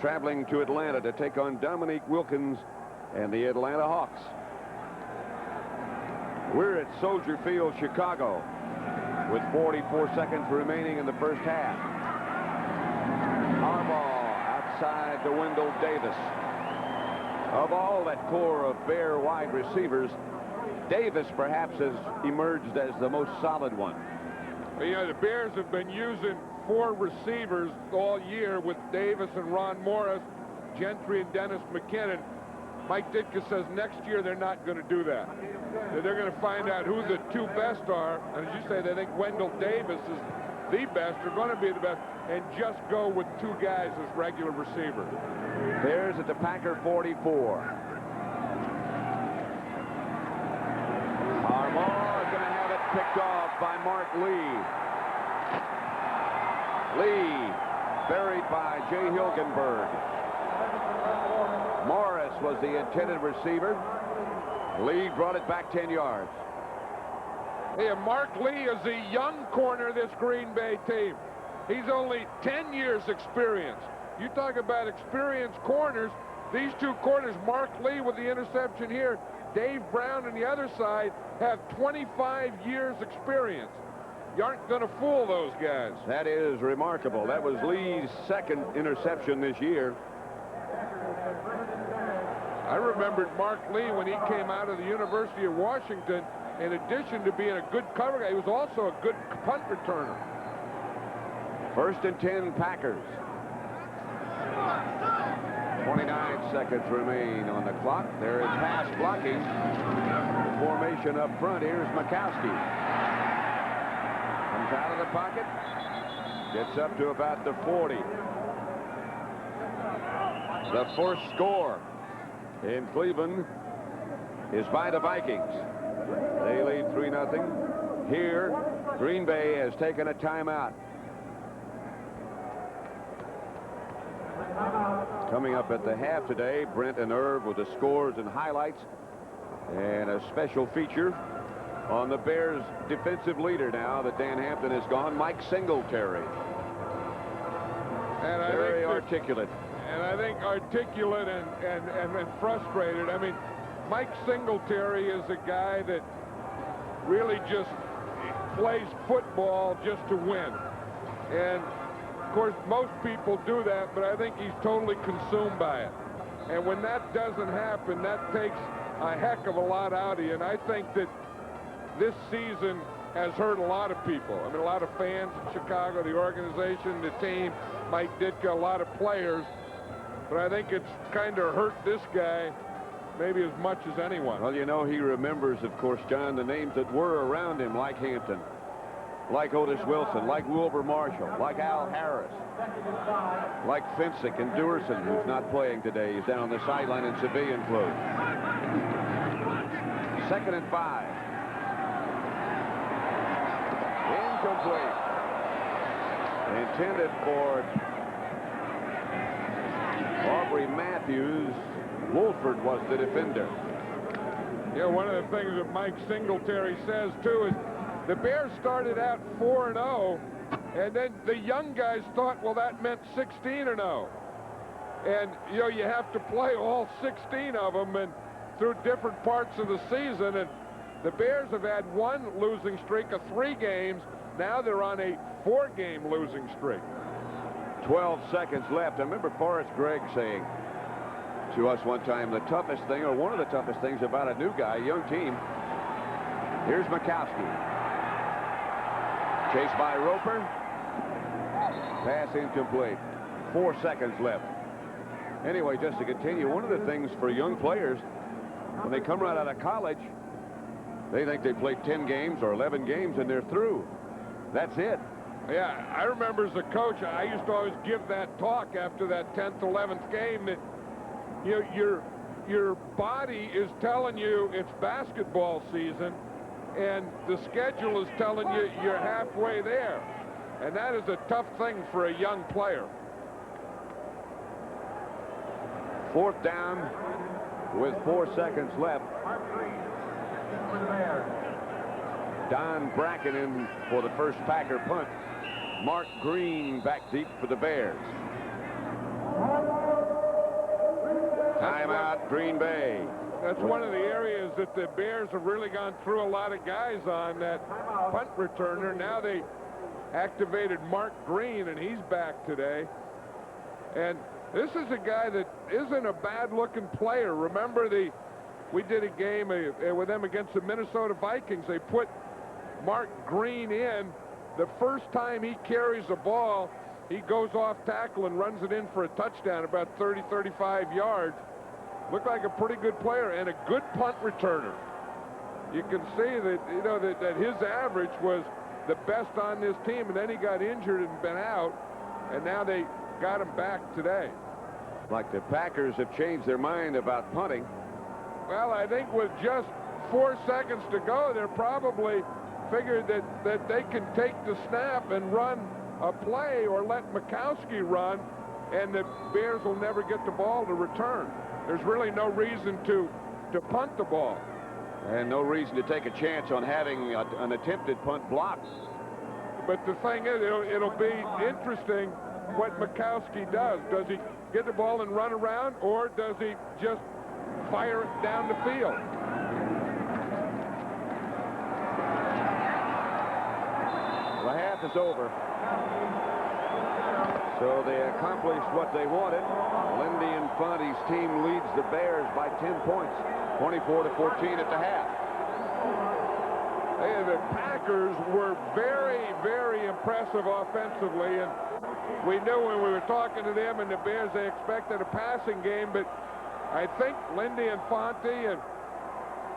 traveling to Atlanta to take on Dominique Wilkins and the Atlanta Hawks. We're at Soldier Field, Chicago, with 44 seconds remaining in the first half. Harbaugh outside to Wendell Davis. Of all that core of Bear wide receivers, Davis perhaps has emerged as the most solid one. You know, the Bears have been using 4 receivers all year with Davis and Ron Morris, Gentry and Dennis McKinnon. Mike Ditka says next year they're not going to do that. They're going to find out who the 2 best are, and as you say, they think Wendell Davis is the best, or going to be the best, and just go with 2 guys as regular receivers. Bears at the Packer 44. Harbaugh is going to have it picked off by Mark Lee. Lee buried by Jay Hilgenberg. Morris was the intended receiver. Lee brought it back 10 yards. Hey, Mark Lee is a young corner of this Green Bay team. He's only 10 years experience. You talk about experienced corners. These 2 corners, Mark Lee with the interception here, Dave Brown on the other side, have 25 years experience. You aren't going to fool those guys. That is remarkable. That was Lee's 2nd interception this year. I remembered Mark Lee when he came out of the University of Washington. In addition to being a good cover guy, he was also a good punt returner. 1st and 10 Packers. 29 seconds remain on the clock. There is pass blocking. Formation up front. Here's Mikowski. Comes out of the pocket. Gets up to about the 40. The first score in Cleveland is by the Vikings. They lead 3-0. Here, Green Bay has taken a timeout. Coming up at the half today, Brent and Irv with the scores and highlights, and a special feature on the Bears' defensive leader now that Dan Hampton is gone, Mike Singletary. And very articulate. And I think articulate and frustrated. I mean, Mike Singletary is a guy that really just plays football just to win. And, of course, most people do that, but I think he's totally consumed by it. And when that doesn't happen, that takes a heck of a lot out of you. And I think that this season has hurt a lot of people. I mean, a lot of fans in Chicago, the organization, the team, Mike Ditka, a lot of players. But I think it's kind of hurt this guy maybe as much as anyone. Well, you know, he remembers, of course, John, the names that were around him, like Hampton, like Otis Wilson, like Wilbur Marshall, like Al Harris, like Finsick and Duerson, who's not playing today. He's down on the sideline in civilian clothes. 2nd and 5. Incomplete. Intended for Aubrey Matthews. Wolford was the defender. Yeah, one of the things that Mike Singletary says, too, is the Bears started out 4-0, and then the young guys thought, well, that meant 16-0. And, you know, you have to play all 16 of them and through different parts of the season. And the Bears have had one losing streak of 3 games. Now they're on a 4-game losing streak. 12 seconds left. I remember Forrest Gregg saying to us one time, the toughest thing, or one of the toughest things about a new guy, a young team. Here's Mikowski. Chased by Roper. Pass incomplete. 4 seconds left. Anyway, just to continue, one of the things for young players, when they come right out of college, they think they played 10 games or 11 games and they're through. That's it. Yeah, I remember as a coach, I used to always give that talk after that 10th, 11th game that your body is telling you it's basketball season, and the schedule is telling you you're halfway there. And that is a tough thing for a young player. 4th down with 4 seconds left. Don Bracken in for the first Packer punt. Mark Green back deep for the Bears. Timeout, Green Bay. That's one of the areas that the Bears have really gone through a lot of guys on, that punt returner. Now they activated Mark Green, and he's back today. And this is a guy that isn't a bad-looking player. Remember, we did a game with them against the Minnesota Vikings. They put Mark Green in. The first time he carries the ball, he goes off tackle and runs it in for a touchdown about 30, 35 yards. Looked like a pretty good player and a good punt returner. You can see that, you know, that his average was the best on this team, and then he got injured and been out, and now they got him back today. Like the Packers have changed their mind about punting. Well, I think with just 4 seconds to go, they're probably figured that they can take the snap and run a play or let Mikowski run, and the Bears will never get the ball to return. There's really no reason to punt the ball. And no reason to take a chance on having an attempted punt blocked. But the thing is, it'll be interesting what Mikowski does. Does he get the ball and run around, or does he just fire it down the field? The half is over. So they accomplished what they wanted. Lindy Infante's team leads the Bears by 10 points, 24-14 at the half. Hey, the Packers were very, very impressive offensively, and we knew when we were talking to them and the Bears, they expected a passing game, but I think Lindy Infante and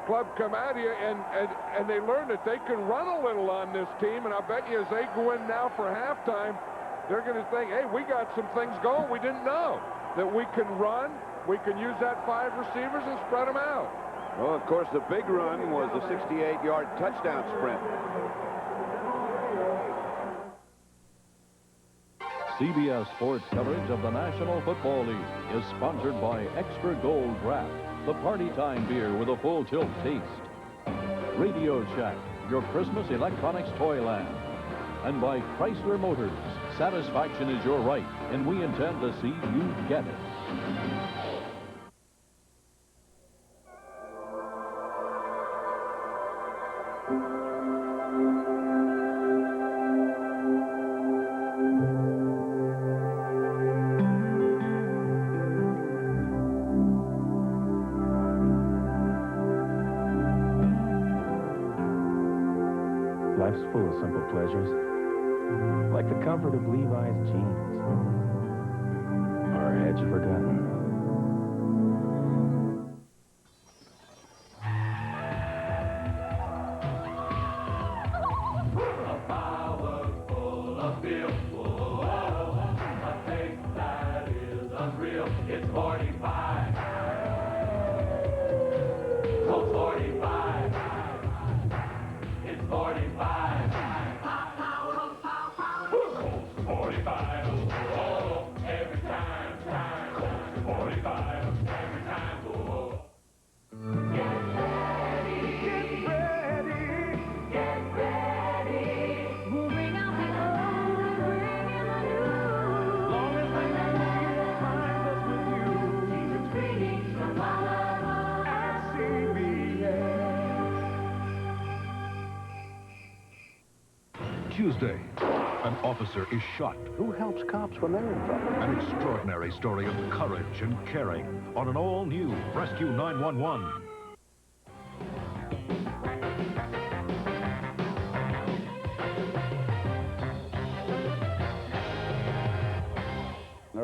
club come out here and they learned that they can run a little on this team, and I bet you as they go in now for halftime, they're going to think, hey, we got some things going we didn't know, that we can run, we can use that 5 receivers and spread them out. Well, of course, the big run was the 68-yard touchdown sprint. CBS Sports coverage of the National Football League is sponsored by Extra Gold Draft, the party time beer with a full tilt taste. Radio Shack, your Christmas electronics toyland. And by Chrysler Motors, satisfaction is your right, and we intend to see you get it. Life's full of simple pleasures, like the comfort of Levi's jeans, or had you forgotten? It's 45. Colt 45. It's 45. Colts 45. Oh, every time. Colts Tuesday, an officer is shot. Who helps cops when they're in trouble? An extraordinary story of courage and caring on an all-new Rescue 911.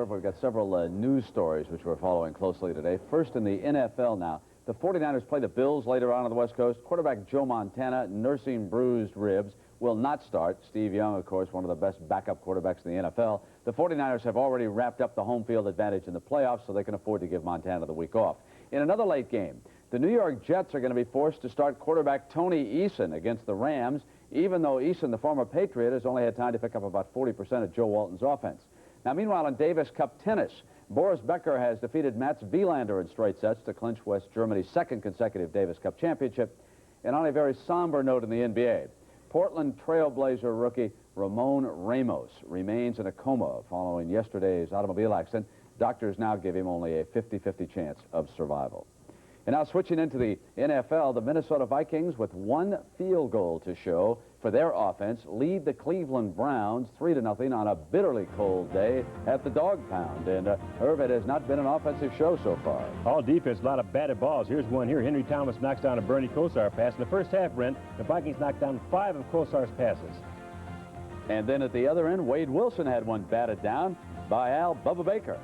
We've got several news stories which we're following closely today. First in the NFL now. The 49ers play the Bills later on the West Coast. Quarterback Joe Montana, nursing bruised ribs, will not start. Steve Young, of course, one of the best backup quarterbacks in the NFL. The 49ers have already wrapped up the home field advantage in the playoffs, so they can afford to give Montana the week off. In another late game, the New York Jets are going to be forced to start quarterback Tony Eason against the Rams, even though Eason, the former Patriot, has only had time to pick up about 40% of Joe Walton's offense. Now, meanwhile, in Davis Cup tennis, Boris Becker has defeated Mats Wilander in straight sets to clinch West Germany's second consecutive Davis Cup championship. And on a very somber note in the NBA, Portland Trailblazer rookie Ramon Ramos remains in a coma following yesterday's automobile accident. Doctors now give him only a 50-50 chance of survival. And now switching into the NFL, the Minnesota Vikings, with one field goal to show for their offense, lead the Cleveland Browns 3-0 on a bitterly cold day at the Dog Pound. And Herb, it has not been an offensive show so far. All defense, a lot of batted balls. Here's one here. Henry Thomas knocks down a Bernie Kosar pass. In the first half, Brent, the Vikings knocked down 5 of Kosar's passes. And then at the other end, Wade Wilson had one batted down by Al Bubba Baker.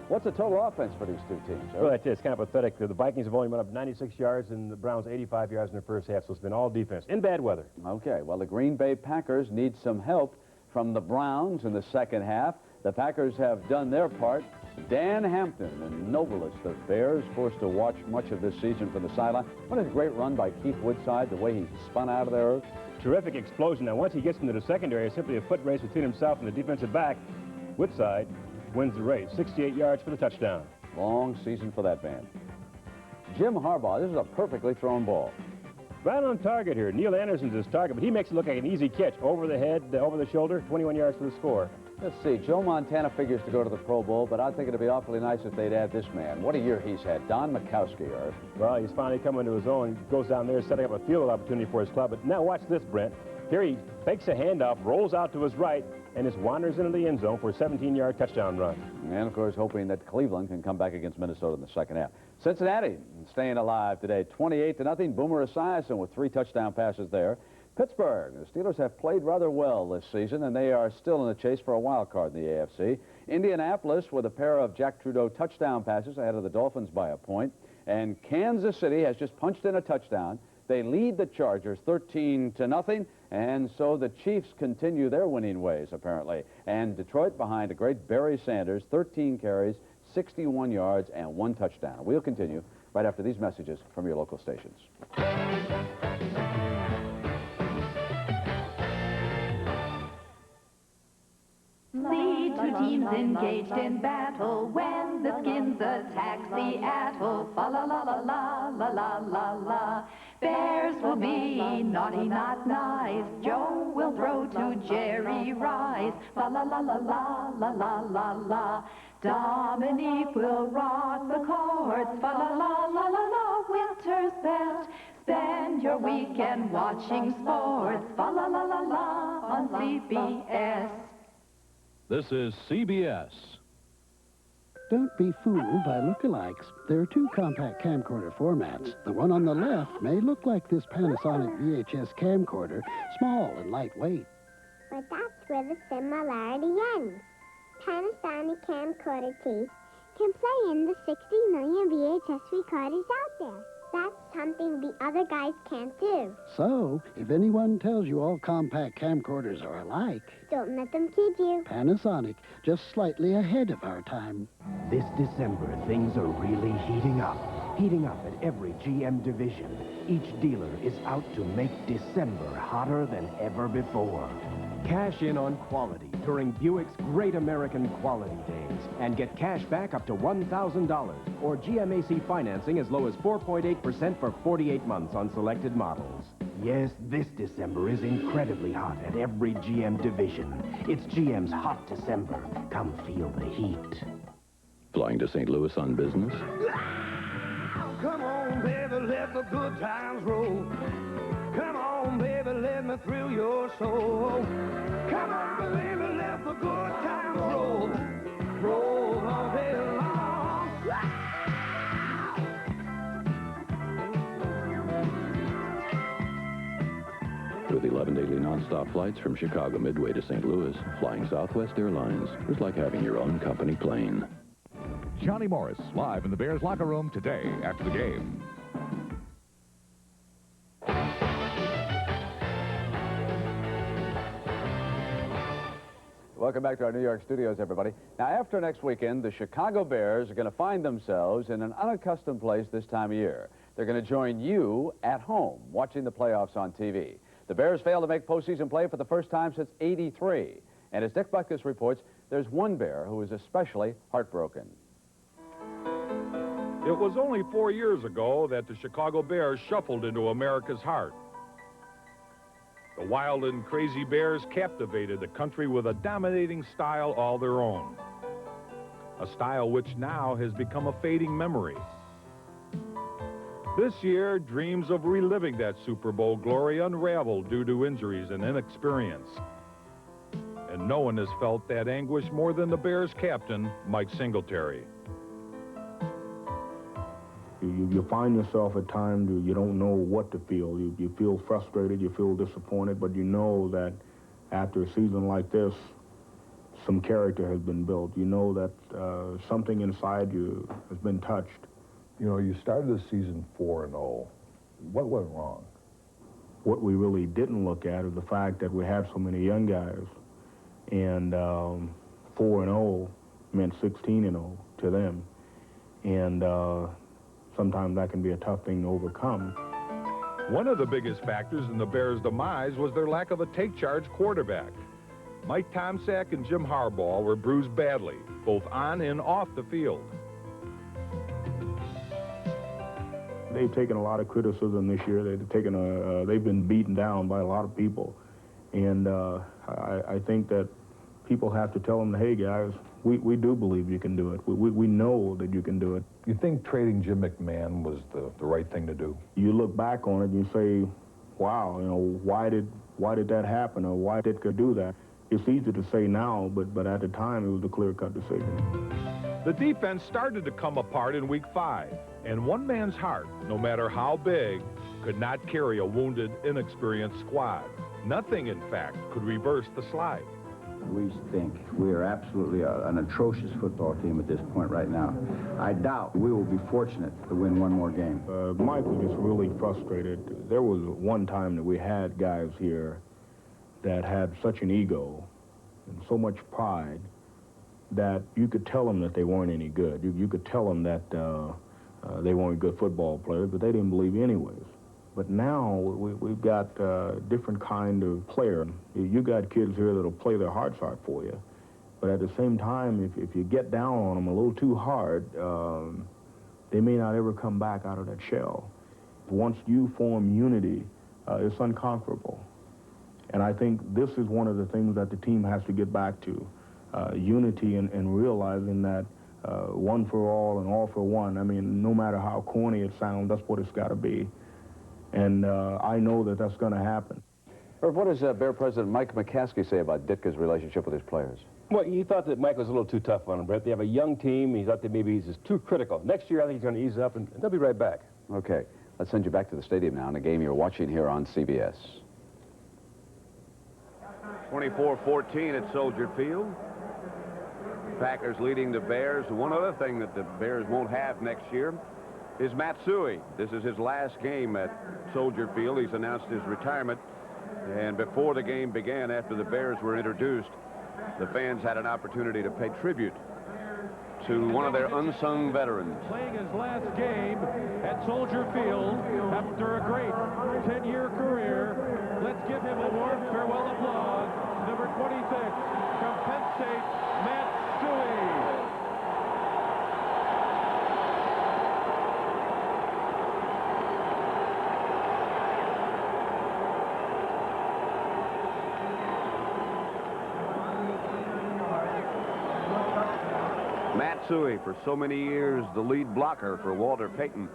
What's the total offense for these two teams? Well, that's it. It's kind of pathetic. The Vikings have only went up 96 yards and the Browns 85 yards in their first half, so it's been all defense in bad weather. Okay, well, the Green Bay Packers need some help from the Browns in the second half. The Packers have done their part. Dan Hampton, the noblest of Bears, forced to watch much of this season from the sideline. What a great run by Keith Woodside, the way he spun out of there. Terrific explosion. Now, once he gets into the secondary, it's simply a foot race between himself and the defensive back. Woodside wins the race, 68 yards for the touchdown. Long season for that man. Jim Harbaugh, this is a perfectly thrown ball. Right on target here. Neil Anderson's his target, but he makes it look like an easy catch. Over the head, over the shoulder, 21 yards for the score. Let's see, Joe Montana figures to go to the Pro Bowl, but I think it'd be awfully nice if they'd add this man. What a year he's had. Don Mikowski, Earth. Well, he's finally coming to his own, goes down there, setting up a field opportunity for his club. But now watch this, Brent. Here he fakes a handoff, rolls out to his right, and just wanders into the end zone for a 17-yard touchdown run. And, of course, hoping that Cleveland can come back against Minnesota in the second half. Cincinnati staying alive today, 28-0. Boomer Esiason with 3 touchdown passes there. Pittsburgh, the Steelers have played rather well this season, and they are still in the chase for a wild card in the AFC. Indianapolis with a pair of Jack Trudeau touchdown passes ahead of the Dolphins by a point. And Kansas City has just punched in a touchdown. They lead the Chargers 13-0, and so the Chiefs continue their winning ways, apparently. And Detroit behind a great Barry Sanders, 13 carries, 61 yards, and 1 touchdown. We'll continue right after these messages from your local stations. Lead 2 teams engaged in battle when the Skins attack Seattle. Fa la la la la la la la la. Bears will be naughty, not nice. Joe will throw to Jerry Rice. Fa la la la la la la la la. Dominique will rock the courts. Fa la la la la la. Winter's best. Spend your weekend watching sports. Fa la la la la on CBS. This is CBS. Don't be fooled by lookalikes. There are 2 compact camcorder formats. The one on the left may look like this Panasonic VHS camcorder, small and lightweight. But that's where the similarity ends. Panasonic camcorder case can play in the 60 million VHS recorders out there. That's something the other guys can't do. So, if anyone tells you all compact camcorders are alike, don't let them kid you. Panasonic, just slightly ahead of our time. This December, things are really heating up. Heating up at every GM division. Each dealer is out to make December hotter than ever before. Cash in on quality during Buick's Great American Quality Days and get cash back up to $1,000 or GMAC financing as low as 4.8% for 48 months on selected models. Yes, this December is incredibly hot at every GM division. It's GM's Hot December. Come feel the heat. Flying to St. Louis on business? Come on, baby, let the good times roll. Come on, baby, let me thrill your soul. Come on, baby, let the good times roll. Roll all day long. With 11 daily nonstop flights from Chicago Midway to St. Louis, flying Southwest Airlines is like having your own company plane. Johnny Morris, live in the Bears locker room today after the game. Welcome back to our New York studios, everybody. Now, after next weekend, the Chicago Bears are going to find themselves in an unaccustomed place this time of year. They're going to join you at home, watching the playoffs on TV. The Bears failed to make postseason play for the first time since '83. And as Dick Butkus reports, there's one Bear who is especially heartbroken. It was only 4 years ago that the Chicago Bears shuffled into America's heart. The wild and crazy Bears captivated the country with a dominating style all their own. A style which now has become a fading memory. This year, dreams of reliving that Super Bowl glory unraveled due to injuries and inexperience. And no one has felt that anguish more than the Bears captain, Mike Singletary. You find yourself at times you don't know what to feel. You feel frustrated, you feel disappointed, but you know that after a season like this, some character has been built. You know that something inside you has been touched. You know, you started the season 4-0. What went wrong? What we really didn't look at is the fact that we had so many young guys, and 4-0 meant 16-0 to them, and sometimes that can be a tough thing to overcome. One of the biggest factors in the Bears' demise was their lack of a take-charge quarterback. Mike Tomczak and Jim Harbaugh were bruised badly, both on and off the field. They've taken a lot of criticism this year. They've been beaten down by a lot of people, and I think that people have to tell them, hey guys, we do believe you can do it. We know that you can do it. You think trading Jim McMahon was the right thing to do? You look back on it and you say, wow, you know, why did that happen, or why did it do that? It's easy to say now, but at the time it was a clear-cut decision. The defense started to come apart in Week 5, and one man's heart, no matter how big, could not carry a wounded, inexperienced squad. Nothing, in fact, could reverse the slide. We think we are absolutely an atrocious football team at this point right now. I doubt we will be fortunate to win one more game. Mike was just really frustrated. There was one time that we had guys here that had such an ego and so much pride that you could tell them that they weren't any good. You could tell them that they weren't good football players, but they didn't believe anyways. But now we've got a different kind of player. You got kids here that'll play their hearts out for you. But at the same time, if you get down on them a little too hard, they may not ever come back out of that shell. Once you form unity, it's unconquerable. And I think this is one of the things that the team has to get back to, unity and realizing that one for all and all for one. I mean, no matter how corny it sounds, that's what it's got to be. And I know that that's going to happen. Irv, what does Bear President Mike McCaskey say about Ditka's relationship with his players? Well, he thought that Mike was a little too tough on him, Brett. They have a young team. He thought that maybe he's just too critical. Next year, I think he's going to ease up, and they'll be right back. Okay, let's send you back to the stadium now in a game you're watching here on CBS. 24-14 at Soldier Field. Packers leading the Bears. One other thing that the Bears won't have next year is Matsui. This is his last game at Soldier Field. He's announced his retirement. And before the game began, after the Bears were introduced, the fans had an opportunity to pay tribute to one of their unsung veterans. Playing his last game at Soldier Field after a great 10-year career. Let's give him a warm farewell applause. Number 26 from Penn State, Matsui. Matsui, for so many years, the lead blocker for Walter Payton.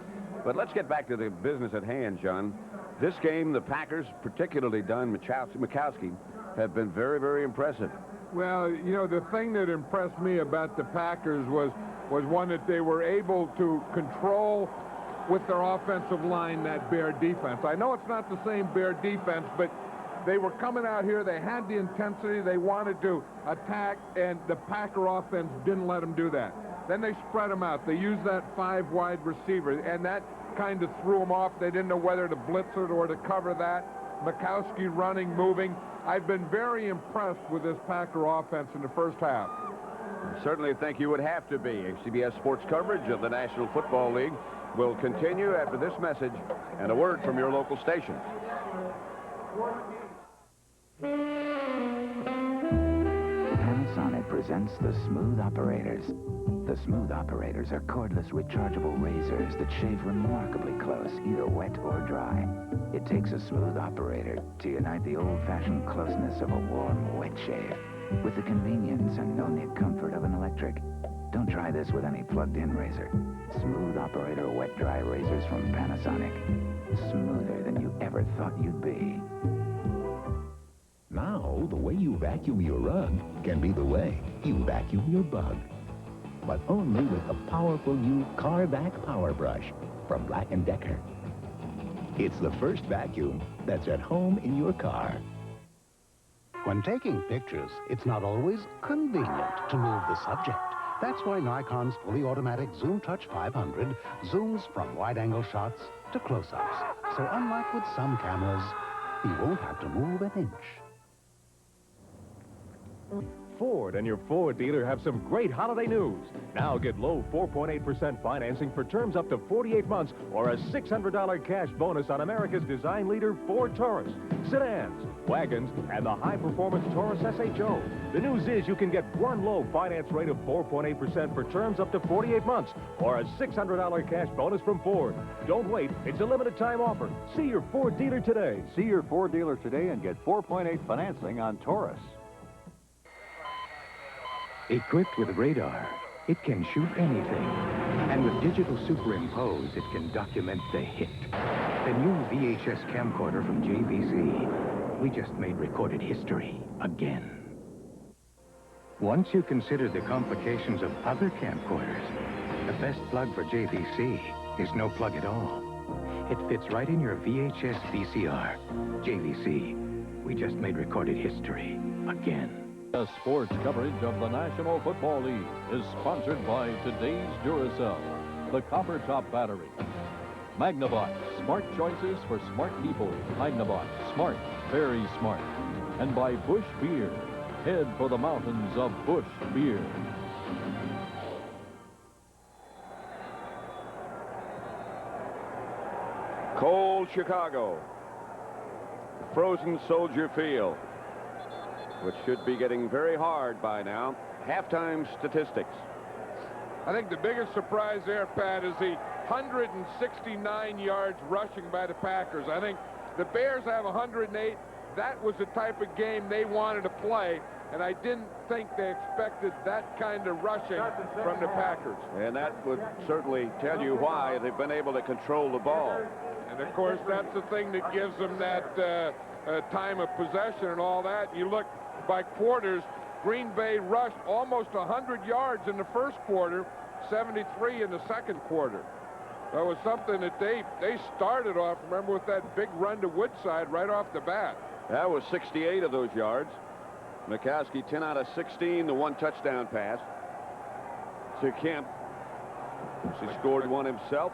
But let's get back to the business at hand, John. This game, the Packers, particularly Don Mikowski, have been very, very impressive. Well, you know, the thing that impressed me about the Packers was one that they were able to control with their offensive line that Bear defense. I know it's not the same Bear defense, but they were coming out here. They had the intensity. They wanted to attack, and the Packer offense didn't let them do that. Then they spread them out. They used that 5 wide receiver, and that kind of threw them off. They didn't know whether to blitz it or to cover that. Mikowski running, moving. I've been very impressed with this Packer offense in the first half. I certainly think you would have to be. CBS Sports coverage of the National Football League will continue after this message and a word from your local station. Panasonic presents the Smooth Operators. The Smooth Operators are cordless rechargeable razors that shave remarkably close, either wet or dry. It takes a smooth operator to unite the old-fashioned closeness of a warm, wet shave with the convenience and no-nip comfort of an electric. Don't try this with any plugged-in razor. Smooth Operator wet-dry razors from Panasonic. Smoother than you ever thought you'd be. Now, the way you vacuum your rug can be the way you vacuum your bug. But only with the powerful new Car Vac Power Brush from Black & Decker. It's the first vacuum that's at home in your car. When taking pictures, it's not always convenient to move the subject. That's why Nikon's fully automatic Zoom Touch 500 zooms from wide-angle shots to close-ups. So unlike with some cameras, you won't have to move an inch. Ford and your Ford dealer have some great holiday news. Now get low 4.8% financing for terms up to 48 months or a $600 cash bonus on America's design leader Ford Taurus, sedans, wagons, and the high-performance Taurus SHO. The news is you can get one low finance rate of 4.8% for terms up to 48 months or a $600 cash bonus from Ford. Don't wait. It's a limited-time offer. See your Ford dealer today. See your Ford dealer today and get 4.8 financing on Taurus. Equipped with radar, it can shoot anything. And with digital superimpose, it can document the hit. The new VHS camcorder from JVC. We just made recorded history again. Once you consider the complications of other camcorders, the best plug for JVC is no plug at all. It fits right in your VHS VCR. JVC. We just made recorded history again. The sports coverage of the National Football League is sponsored by today's Duracell, the Copper Top Battery, Magnabot, smart choices for smart people. Magnabot, smart, very smart. And by Busch Beer, head for the mountains of Busch Beer. Cold Chicago, frozen Soldier Field, which should be getting very hard by now. Halftime statistics. I think the biggest surprise there, Pat, is the 169 yards rushing by the Packers. I think the Bears have 108. That was the type of game they wanted to play, and I didn't think they expected that kind of rushing from the Packers. And that would certainly tell you why they've been able to control the ball. And, of course, that's the thing that gives them that time of possession and all that. You look by quarters, Green Bay rushed almost 100 yards in the first quarter, 73 in the second quarter. That was something that they started off, remember, with that big run to Woodside right off the bat. That was 68 of those yards. Mikowski 10 out of 16, the one touchdown pass to Kemp. He scored one himself.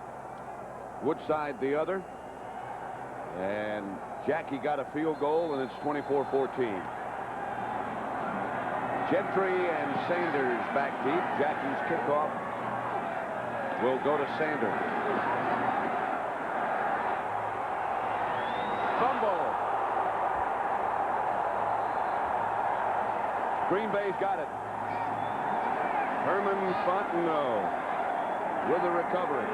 Woodside the other. And Jackie got a field goal, and it's 24-14. Gentry and Sanders back deep. Jackie's kickoff will go to Sanders. Fumble. Green Bay's got it. Herman Fontenot with the recovery.